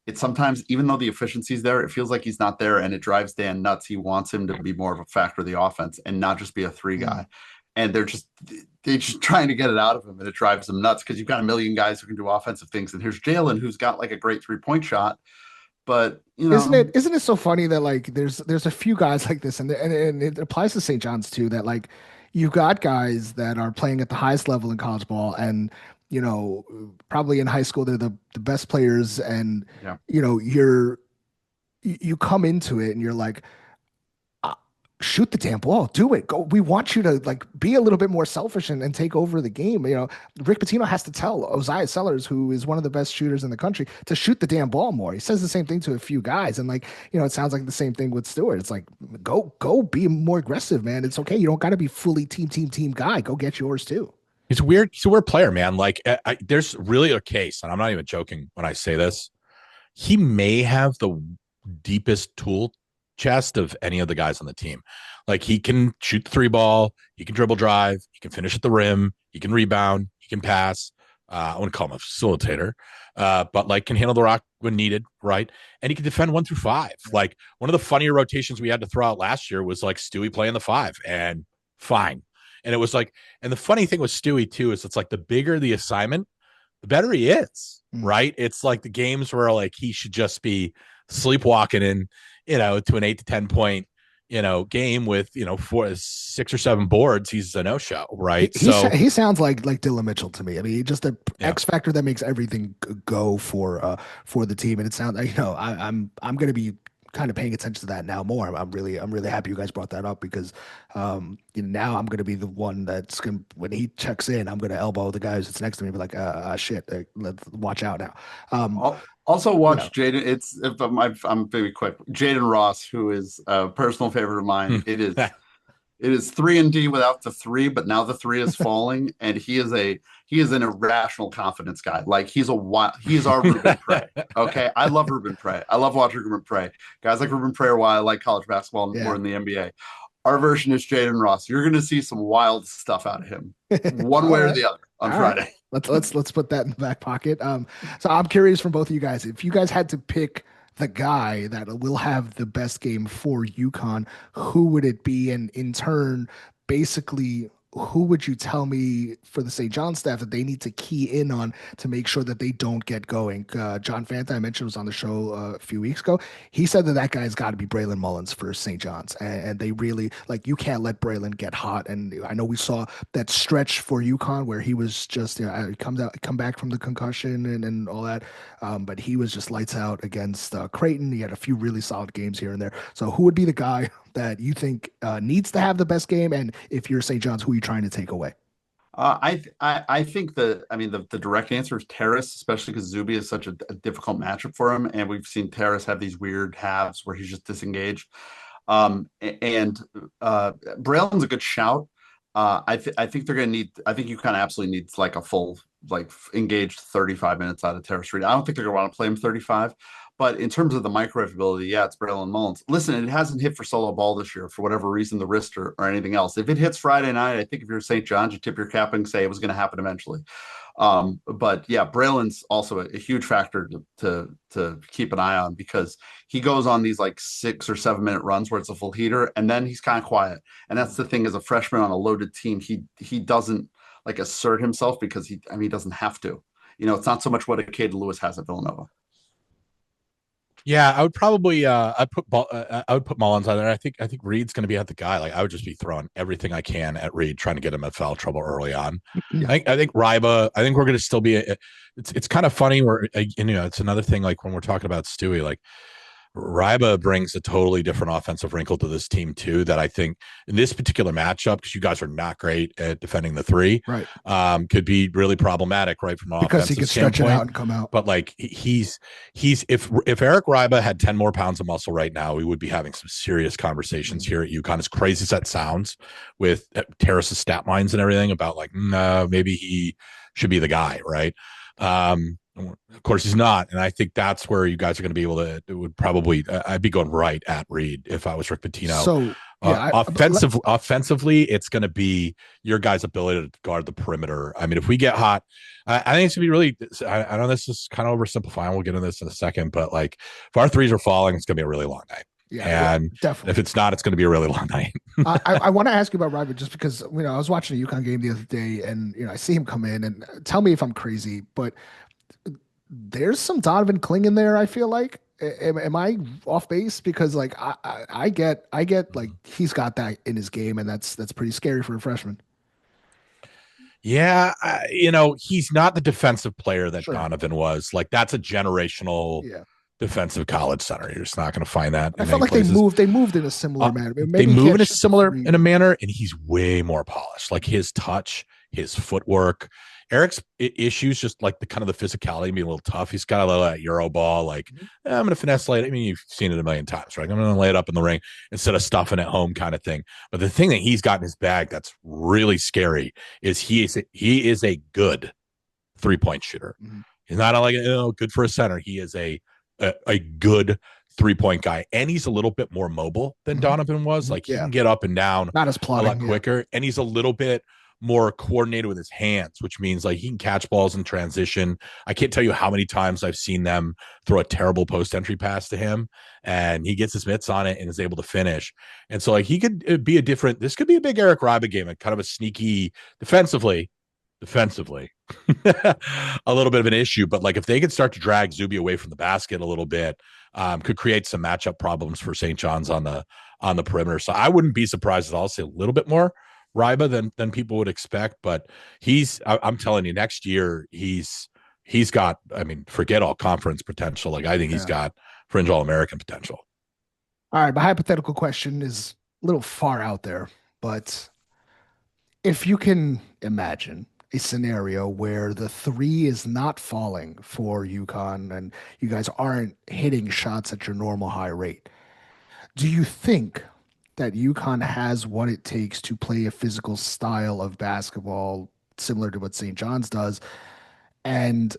It's sometimes, even though the efficiency's there, it feels like he's not there, and it drives Dan nuts. He wants him to be more of a factor of the offense and not just be a 3 guy. And they're just trying to get it out of him, and it drives them nuts because you've got a million guys who can do offensive things, and here's Jalen who's got like a great 3-point shot. But isn't it so funny that like there's a few guys like this, and it applies to St. John's too, that like you've got guys that are playing at the highest level in college ball, and probably in high school they're the best players, and you come into it and you're like, shoot the damn ball. Do it. Go. We want you to like be a little bit more selfish and take over the game. You know, Rick Pitino has to tell Oziah Sellers, who is one of the best shooters in the country, to shoot the damn ball more. He says the same thing to a few guys, and like, you know, it sounds like the same thing with Stewart. It's like, go be more aggressive, man. It's okay. You don't got to be fully team guy. Go get yours too. He's weird. He's a weird player, man. Like, there's really a case, and I'm not even joking when I say this. He may have the deepest tool chest of any of the guys on the team. Like, he can shoot the three ball, he can dribble drive, he can finish at the rim, he can rebound, he can pass. I wouldn't call him a facilitator, but like can handle the rock when needed, right? And he can defend 1 through 5. Like, one of the funnier rotations we had to throw out last year was like Stewie playing the 5, and fine. And it was like, and the funny thing with Stewie too is it's like the bigger the assignment, the better he is, right? It's like the games where like he should just be sleepwalking in, you know, to an 8 to 10 point, you know, game with, you know, 6 or 7 boards. He's a no-show, right? He sounds like Dylan Mitchell to me. I mean, he's just an X factor that makes everything go for the team. And it sounds like, you know, I'm going to be kind of paying attention to that now more. I'm really happy you guys brought that up because you know, now I'm going to be the one that's going to, when he checks in, I'm going to elbow the guys that's next to me and be like, shit, let's watch out now. Also watch Jaden. It's if I'm very quick. Jaden Ross, who is a personal favorite of mine. It is 3-and-D without the 3, but now the 3 is falling, and he is an irrational confidence guy. Like he's our Ruben Prey. Okay, I love Ruben Prey. I love watching Ruben Prey. Guys like Ruben Prey are why I like college basketball more than the NBA. Our version is Jaden Ross. You're going to see some wild stuff out of him, one way or the other on Friday. Right. Let's put that in the back pocket. So I'm curious from both of you guys, if you guys had to pick the guy that will have the best game for UConn, who would it be? And in turn, basically, who would you tell me for the St. John staff that they need to key in on to make sure that they don't get going? John Fanta, I mentioned, was on the show a few weeks ago. He said that guy's got to be Braylon Mullins for St. John's. And they really, like, you can't let Braylon get hot. And I know we saw that stretch for UConn where he was just, you know, come back from the concussion and all that. But he was just lights out against Creighton. He had a few really solid games here and there. So who would be the guy that you think needs to have the best game? And if you're St. John's, who are you trying to take away? I think the direct answer is Terrace, especially because Zuby is such a difficult matchup for him, and we've seen Terrace have these weird halves where he's just disengaged. And Braylon's a good shout. I think they're going to need. I think you kind of absolutely need like a full engaged 35 minutes out of Terrace Reed. I don't think they're going to want to play him 35. But in terms of the microwave ability, it's Braylon Mullins. Listen, it hasn't hit for solo ball this year for whatever reason, the wrist or anything else. If it hits Friday night, I think if you're St. John's, you tip your cap and say it was going to happen eventually. But yeah, Braylon's also a huge factor to keep an eye on because he goes on these like 6 or 7 minute runs where it's a full heater, and then he's kind of quiet. And that's the thing, as a freshman on a loaded team, he doesn't like assert himself because he doesn't have to. You know, it's not so much what Caden Lewis has at Villanova. Yeah, I would probably I would put Mullins on there. I think Reed's going to be at the guy. Like, I would just be throwing everything I can at Reed, trying to get him in foul trouble early on. Yeah. I think Ryba. I think we're going to still be. It's kind of funny where, you know, it's another thing. Like when we're talking about Stewie, like Ryba brings a totally different offensive wrinkle to this team too, that I think in this particular matchup, because you guys are not great at defending the 3, right? Could be really problematic, right? From an because offensive he can stretch it out and come out. But like he's if Eric Ryba had 10 more pounds of muscle right now, we would be having some serious conversations here at UConn. As crazy as that sounds, with Terrace's stat lines and everything about like, no, maybe he should be the guy, right? Of course he's not, and I think that's where you guys are going to be able to. It would probably I'd be going right at Reed if I was Rick Pitino. So offensively, it's going to be your guys' ability to guard the perimeter. I mean, if we get hot, I think it's going to be really. I know this is kind of oversimplifying. We'll get into this in a second, but like if our 3s are falling, it's going to be a really long night. Yeah, and definitely. If it's not, it's going to be a really long night. I want to ask you about Ryba just because, you know, I was watching a UConn game the other day, and you know, I see him come in, and tell me if I'm crazy, but there's some Donovan Kling in there. I feel like, am I off base? Because like I get like he's got that in his game, and that's pretty scary for a freshman. Yeah, you know, he's not the defensive player that Sure. Donovan was. Like, that's a generational defensive college center. You're just not going to find that. I felt like they moved in a similar manner. They move in a manner, and he's way more polished. Like his touch, his footwork. Eric's issues just like the kind of the physicality, being a little tough. He's got a little that Euro ball, like I'm going to finesse lay it. I mean, you've seen it a million times, right? I'm going to lay it up in the ring instead of stuffing it home, kind of thing. But the thing that he's got in his bag that's really scary is he is a good 3-point shooter. Mm-hmm. He's not like good for a center. He is a good 3-point guy, and he's a little bit more mobile than Donovan was. Like he can get up and down, not as plotting, a lot quicker, and he's a little bit more coordinated with his hands, which means like he can catch balls in transition. I can't tell you how many times I've seen them throw a terrible post entry pass to him, and he gets his mitts on it and is able to finish. And so like he could be this could be a big Eric Ryba game, kind of a sneaky defensively a little bit of an issue, but like if they could start to drag Zuby away from the basket a little bit, could create some matchup problems for St. John's on the perimeter. So I wouldn't be surprised at all to see a little bit more Ryba than people would expect, but I'm telling you, next year he's got, I mean, forget all conference potential. Like I think he's got fringe All-American potential. All right, my hypothetical question is a little far out there, but if you can imagine a scenario where the 3 is not falling for UConn and you guys aren't hitting shots at your normal high rate, do you think that UConn has what it takes to play a physical style of basketball similar to what St. John's does? And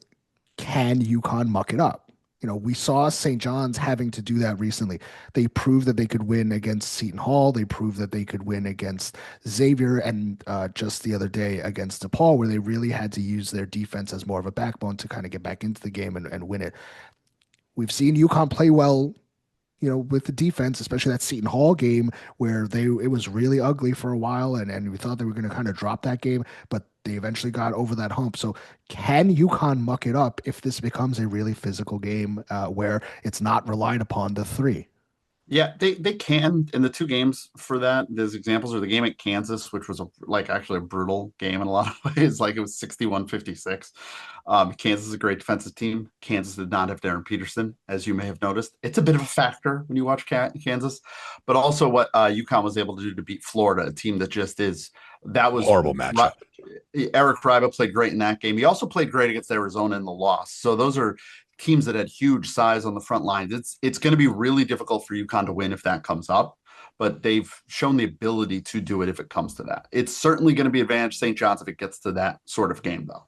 can UConn muck it up? We saw St. John's having to do that recently. They proved that they could win against Seton Hall. They proved that they could win against Xavier, and just the other day against DePaul, where they really had to use their defense as more of a backbone to kind of get back into the game and win it. We've seen UConn play well, with the defense, especially that Seton Hall game where it was really ugly for a while, and we thought they were going to kind of drop that game, but they eventually got over that hump. So can UConn muck it up if this becomes a really physical game where it's not relied upon the 3? Yeah, they can. In the 2 games for that, those examples are the game at Kansas, which was actually a brutal game in a lot of ways. Like it was 61-56. Kansas is a great defensive team. Kansas did not have Darren Peterson, as you may have noticed. It's a bit of a factor when you watch Kansas, but also what UConn was able to do to beat Florida, a team that just is. That was horrible matchup. Eric Ryba played great in that game. He also played great against Arizona in the loss. So those are teams that had huge size on the front lines. It's going to be really difficult for UConn to win if that comes up, but they've shown the ability to do it if it comes to that. It's certainly going to be advantage St. John's if it gets to that sort of game, though.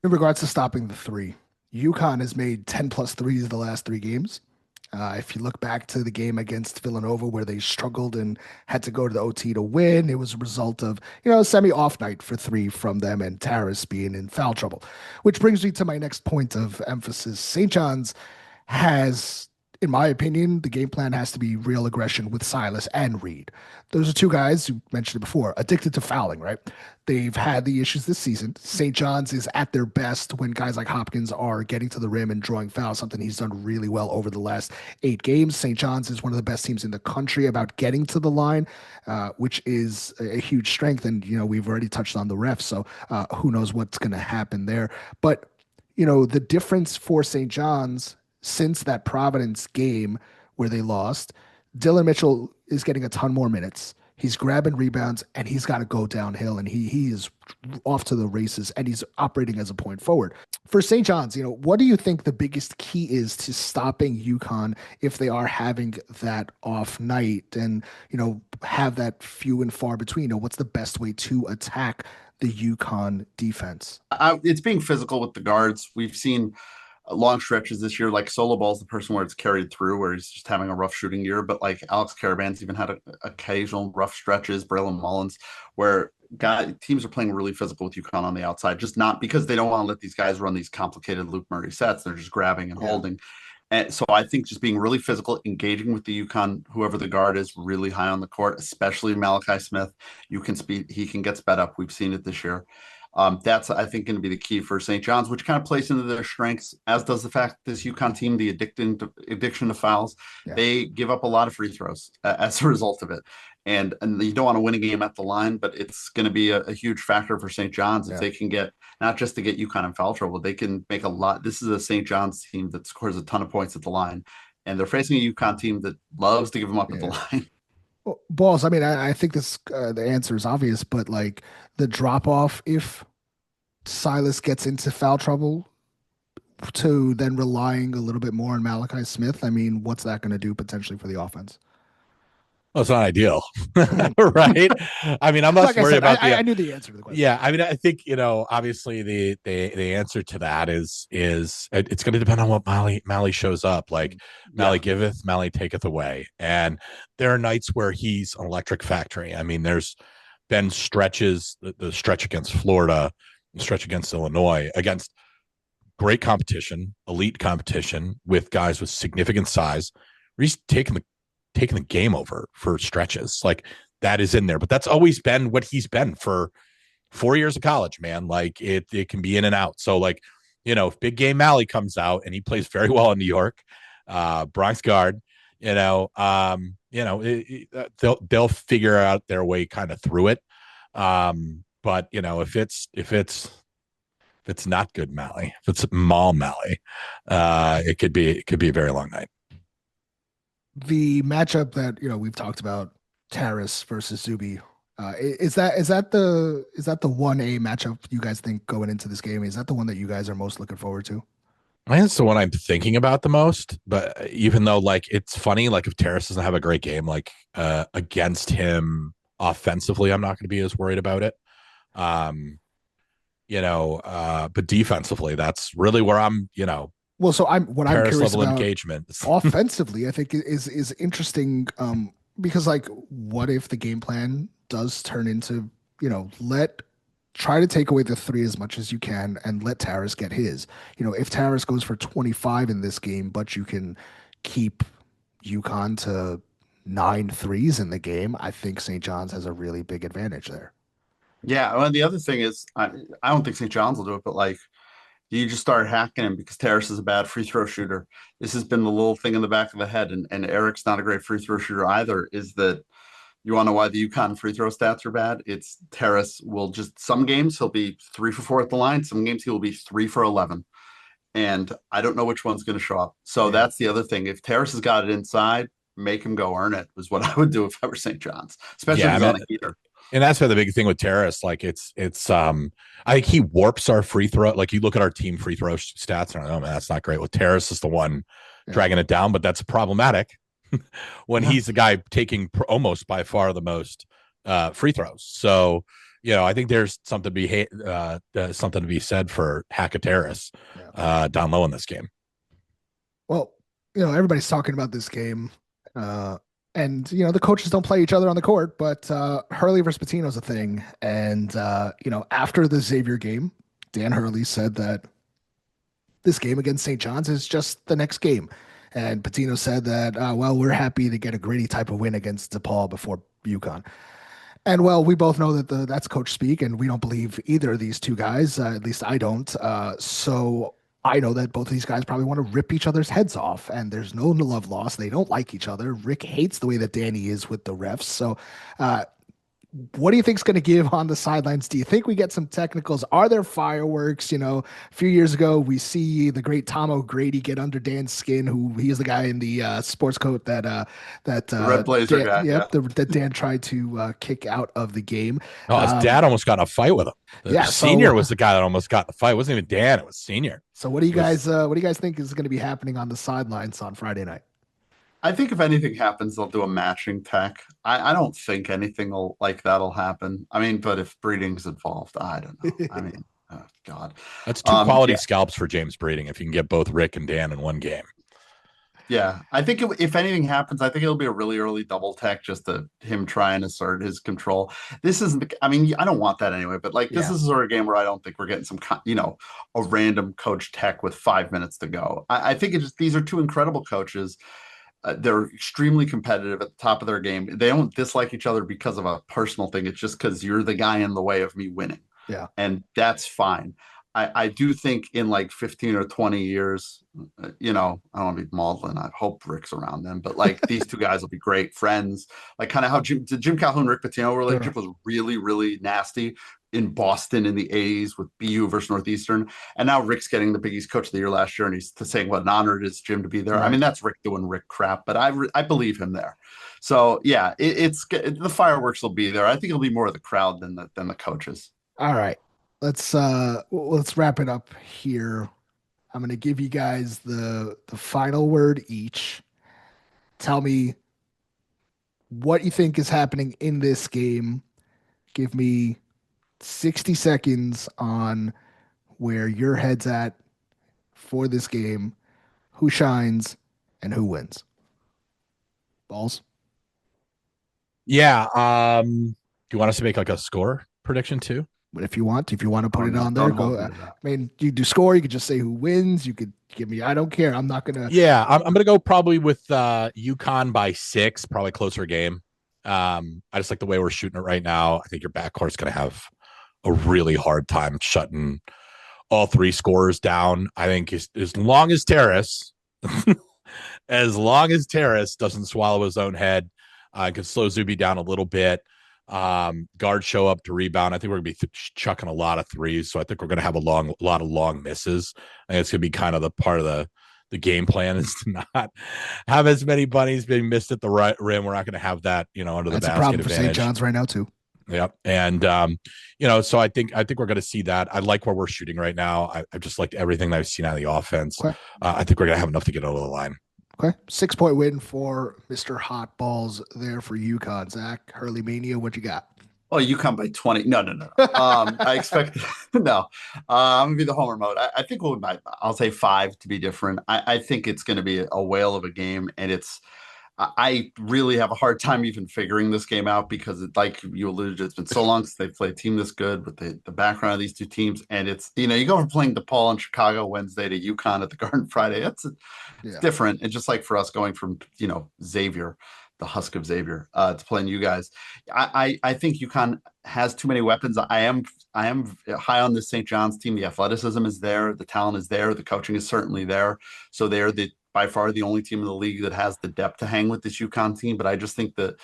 In regards to stopping the 3, UConn has made 10+ threes the last 3 games. If you look back to the game against Villanova where they struggled and had to go to the OT to win, it was a result of, a semi-off night for 3 from them and Taris being in foul trouble. Which brings me to my next point of emphasis. St. John's has, in my opinion, the game plan has to be real aggression with Silas and Reed. Those are 2 guys, who mentioned it before, addicted to fouling, right? They've had the issues this season. St. John's is at their best when guys like Hopkins are getting to the rim and drawing fouls, something he's done really well over the last 8 games. St. John's is one of the best teams in the country about getting to the line, which is a huge strength. And, we've already touched on the refs, so who knows what's going to happen there. But, the difference for St. John's since that Providence game where they lost, Dylan Mitchell is getting a ton more minutes. He's grabbing rebounds, and he's got to go downhill, and he is off to the races, and he's operating as a point forward. For St. John's, what do you think the biggest key is to stopping UConn if they are having that off night and, have that few and far between? What's the best way to attack the UConn defense? It's being physical with the guards. We've seen long stretches this year, like Solo Ball's the person where it's carried through, where he's just having a rough shooting year. But like Alex Caravan's even had occasional rough stretches, Braylon Mullins, where teams are playing really physical with UConn on the outside, just not because they don't want to let these guys run these complicated Luke Murray sets. They're just grabbing and holding. And so I think just being really physical, engaging with the UConn, whoever the guard is, really high on the court, especially Malachi Smith. He can get sped up. We've seen it this year. That's, I think, going to be the key for St. John's, which kind of plays into their strengths, as does the fact that this UConn team, the addiction to fouls, Yeah. they give up a lot of free throws as a result of it. And you don't want to win a game at the line, but it's going to be a huge factor for St. John's if they can get, not just to get UConn in foul trouble, they can make a lot. This is a St. John's team that scores a ton of points at the line, and they're facing a UConn team that loves to give them up at the line. Well, Balls, I mean, I think this the answer is obvious, but like the drop off if Silas gets into foul trouble to then relying a little bit more on Malachi Smith, I mean, what's that going to do potentially for the offense? Well, it's not ideal, right? I mean, I'm less worried about I knew the answer to the question. Yeah, I mean, I think obviously the answer to that is it's going to depend on what Mally shows up. Like Mally giveth, Mally taketh away, and there are nights where he's an electric factory. I mean, there's been stretches, the stretch against Florida, the stretch against Illinois, against great competition, elite competition with guys with significant size, where he's taking the game over for stretches. Like that is in there, but that's always been what he's been for 4 years of college, man. Like it can be in and out. So like, if big game Mally comes out and he plays very well in New York, Bronx guard, they'll figure out their way kind of through it. But if it's not good Mally, if it's Mall Mally, it could be a very long night. The matchup that we've talked about, Taras versus Zuby, is that the 1A matchup you guys think going into this game? Is that the one that you guys are most looking forward to? I think it's the one I'm thinking about the most. But even though like it's funny, like if Taras doesn't have a great game, like against him offensively, I'm not going to be as worried about it. But defensively, that's really where I'm. Well, so I'm curious level about engagement offensively. I think is interesting because like, what if the game plan does turn into try to take away the three as much as you can and let Taras get his. If Taras goes for 25 in this game, but you can keep UConn to 9 threes in the game, I think St. John's has a really big advantage there. Yeah, well, the other thing is, I don't think St. John's will do it, but like, you just start hacking him because Taras is a bad free throw shooter. This has been the little thing in the back of the head, and Eric's not a great free throw shooter either. Is that you want to know why the UConn free throw stats are bad? It's Taras will just, some games he'll be 3 for 4 at the line, some games he will be 3 for 11, and I don't know which one's going to show up. So that's the other thing. If Taras has got it inside, make him go earn it. Was what I would do if I were St. John's, especially if he's on a heater. And that's the big thing with Taras. Like it's I think he warps our free throw. Like you look at our team free throw stats and oh man, that's not great. Well, Taras is the one dragging it down, but that's problematic when he's the guy taking almost by far the most free throws. So, I think there's something to be said for Taras down low in this game. Well, everybody's talking about this game. And, the coaches don't play each other on the court, but Hurley versus Pitino is a thing. And, after the Xavier game, Dan Hurley said that this game against St. John's is just the next game. And Pitino said that, we're happy to get a gritty type of win against DePaul before UConn. And, we both know that that's coach speak, and we don't believe either of these two guys. At least I don't. So I know that both of these guys probably want to rip each other's heads off, and there's no love lost. They don't like each other. Rick hates the way that Danny is with the refs. So what do you think is going to give on the sidelines? Do you think we get some technicals? Are there fireworks? A few years ago, we see the great Tom O'Grady get under Dan's skin, who he is the guy in the sports coat that Red Blazer guy. That Dan tried to kick out of the game. Oh, his dad almost got in a fight with him. The senior was the guy that almost got in the fight. It wasn't even Dan. It was senior. So what do you guys think is going to be happening on the sidelines on Friday night? I think if anything happens, they'll do a matching tech. I don't think anything like that'll happen. I mean, but if Breeding's involved, I don't know. I mean, oh, God. That's 2 quality scalps for James Breeding if you can get both Rick and Dan in one game. Yeah, I think if anything happens, I think it'll be a really early double tech, just to him try and assert his control. This isn't, I don't want that anyway, but this is a sort of game where I don't think we're getting some, a random coach tech with 5 minutes to go. I think these are 2 incredible coaches. They're extremely competitive at the top of their game. They don't dislike each other because of a personal thing. It's just because you're the guy in the way of me winning. Yeah. And that's fine. I do think in like 15 or 20 years, I don't want to be maudlin. I hope Rick's around then, but like these two guys will be great friends. Like kind of how Jim Calhoun, Rick Pitino relationship was really, really nasty in Boston in the 80s with BU versus Northeastern. And now Rick's getting the Big East Coach of the Year last year, and he's saying what an honor it is, Jim, to be there. Right. I mean, that's Rick doing Rick crap, but I believe him there. So yeah, the fireworks will be there. I think it'll be more of the crowd than the coaches. All right. Let's wrap it up here. I'm going to give you guys the final word each. Tell me what you think is happening in this game. Give me 60 seconds on where your head's at for this game, who shines and who wins. Balls. Yeah. Do you want us to make like a score prediction too? But if you want to put it on there, go. I mean, you do score. You could just say who wins. You could give me. I don't care. I'm not gonna. Yeah, I'm gonna go probably with UConn by 6, probably closer game. I just like the way we're shooting it right now. I think your backcourt's gonna have a really hard time shutting all 3 scorers down. I think as long as Terrace, doesn't swallow his own head, can slow Zuby down a little bit. Guards show up to rebound. I think we're gonna be chucking a lot of threes, so I think we're gonna have a lot of long misses. I think it's gonna be kind of the part of the game plan is to not have as many bunnies being missed at the right rim. We're not gonna have that, under the basket. That's a problem for St. John's right now too. Yep, and so I think we're gonna see that. I like where we're shooting right now. I just liked everything that I've seen out of the offense. Okay. I think we're gonna have enough to get over the line. Okay. 6-point win for Mr. Hotballs there for UConn. Zach, HurleyMania, what you got? Oh, UConn by 20. No. I expect no. I'm gonna be the homer mode. I think I'll say 5 to be different. I think it's gonna be a whale of a game, and I really have a hard time even figuring this game out because like you alluded to, it's been so long since they've played a team this good with the background of these two teams. And it's, you go from playing DePaul in Chicago Wednesday to UConn at the Garden Friday. It's different. And just like for us going from, Xavier, the Husk of Xavier, to playing you guys. I think UConn has too many weapons. I am high on the St. John's team. The athleticism is there. The talent is there. The coaching is certainly there. So they're by far the only team in the league that has the depth to hang with this UConn team. But I just think that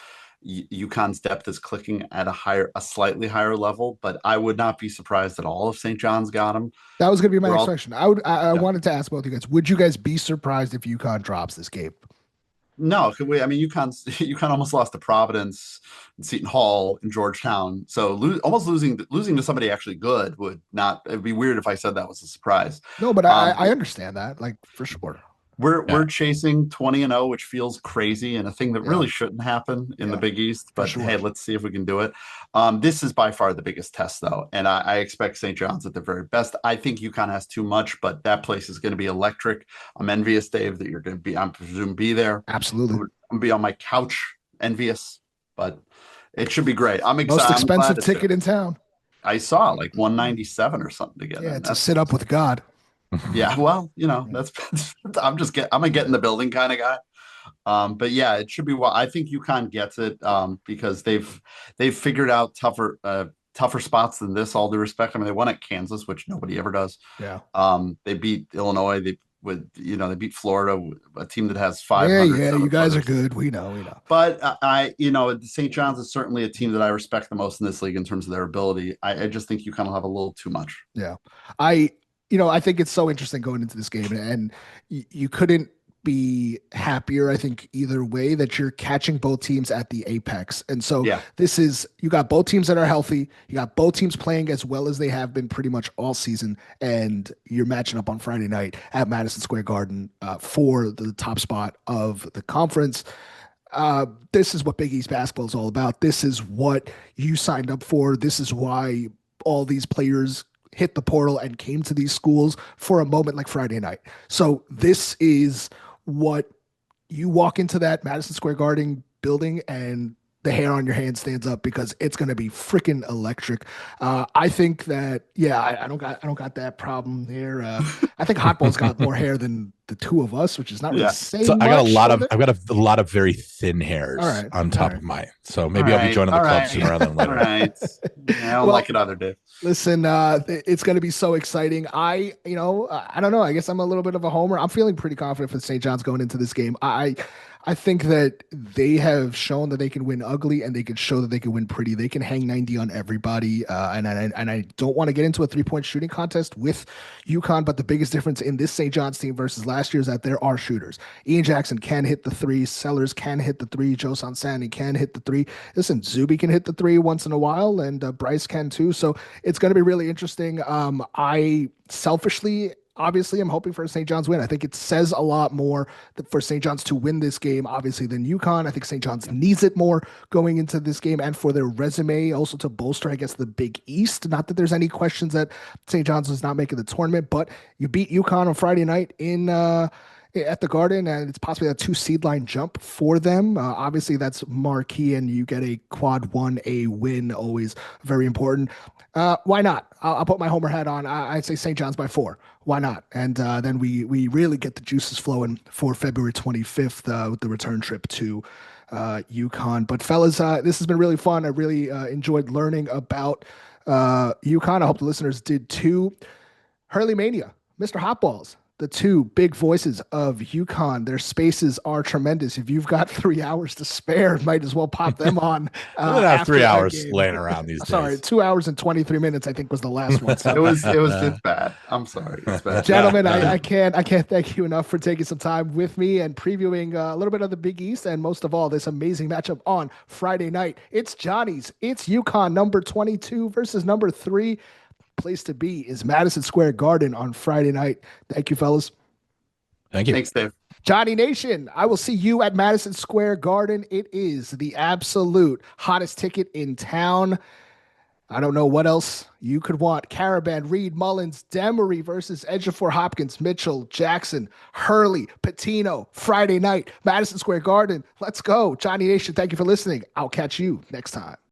UConn's depth is clicking at a slightly higher level. But I would not be surprised at all if St. John's got them. That was going to be my next question. I wanted to ask both of you guys, would you guys be surprised if UConn drops this game? No, UConn almost lost to Providence, Seton Hall, and Georgetown. So almost losing to somebody actually good it'd be weird if I said that was a surprise. No, but I understand that, like, for sure. We're chasing 20-0, which feels crazy and a thing that really shouldn't happen in the Big East. But hey, let's see if we can do it. This is by far the biggest test, though, and I expect St. John's at the very best. I think UConn has too much, but that place is going to be electric. I'm envious, Dave, that you're going to be. I presume be there. Absolutely, I'm going to be on my couch, envious, but it should be great. I'm excited. Most expensive ticket in town. I saw like $197 or something to get. Yeah, to sit up with God. Yeah, well, that's I'm a get in the building kind of guy. But yeah, it should be well. I think UConn gets it because they've figured out tougher spots than this, all due respect. I mean, they won at Kansas, which nobody ever does. Yeah. They beat Illinois. They beat Florida, a team that has 500. Yeah, you guys are good. We know. But St. John's is certainly a team that I respect the most in this league in terms of their ability. I just think UConn will have a little too much. Yeah. I think it's so interesting going into this game, and you couldn't be happier, I think, either way, that you're catching both teams at the apex. And so this is, you got both teams that are healthy. You got both teams playing as well as they have been pretty much all season. And you're matching up on Friday night at Madison Square Garden for the top spot of the conference. This is what Big East basketball is all about. This is what you signed up for. This is why all these players hit the portal and came to these schools for a moment like Friday night. So this is what you walk into that Madison Square Garden building, and the hair on your hand stands up because it's going to be freaking electric. I think that, yeah, I don't got that problem there. I think Hotball's got more hair than the two of us, which is not really saying so much. I've got a lot of very thin hairs on top of mine. So maybe I'll be joining the club sooner rather than later. All right. I don't like it either, Dave. Listen, it's going to be so exciting. I don't know. I guess I'm a little bit of a homer. I'm feeling pretty confident for St. John's going into this game. I think that they have shown that they can win ugly and they can show that they can win pretty. They can hang 90 on everybody. And I don't want to get into a 3-point shooting contest with UConn, but the biggest difference in this St. John's team versus last year is that there are shooters. Ian Jackson can hit the three. Sellers can hit the three. Joe Sansani can hit the three. Listen, Zuby can hit the three once in a while, and Bryce can too. So it's going to be really interesting. I selfishly, obviously, I'm hoping for a St. John's win. I think it says a lot more for St. John's to win this game, obviously, than UConn. I think St. John's needs it more going into this game and for their resume, also to bolster, I guess, the Big East. Not that there's any questions that St. John's is not making the tournament, but you beat UConn on Friday night at the Garden, and it's possibly a 2 seed line jump for them. Obviously, that's marquee, and you get a quad 1A win, always very important. Why not? I'll put my homer hat on. I'd say St. John's by 4. Why not? And then we really get the juices flowing for February 25th with the return trip to UConn. But fellas, this has been really fun. I really enjoyed learning about UConn. I hope the listeners did too. HurleyMania, Mr. Hotballs, the two big voices of UConn. Their spaces are tremendous. If you've got 3 hours to spare, might as well pop them on. I don't have 3 hours laying around these days. Sorry, 2 hours and 23 minutes, I think, was the last one. So. It's bad. I'm sorry. It's bad. Gentlemen, I can't thank you enough for taking some time with me and previewing a little bit of the Big East and most of all, this amazing matchup on Friday night. It's Johnnies. It's UConn, number 22 versus number 3. Place to be is Madison Square Garden on Friday night. Thank you, fellas. Thank you. Thanks, Dave. Johnny Nation, I will see you at Madison Square Garden. It is the absolute hottest ticket in town. I don't know what else you could want. Caravan, Reed, Mullins, Demery versus Ejiofor, Hopkins, Mitchell, Jackson, Hurley, Patino, Friday night, Madison Square Garden. Let's go. Johnny Nation, thank you for listening. I'll catch you next time.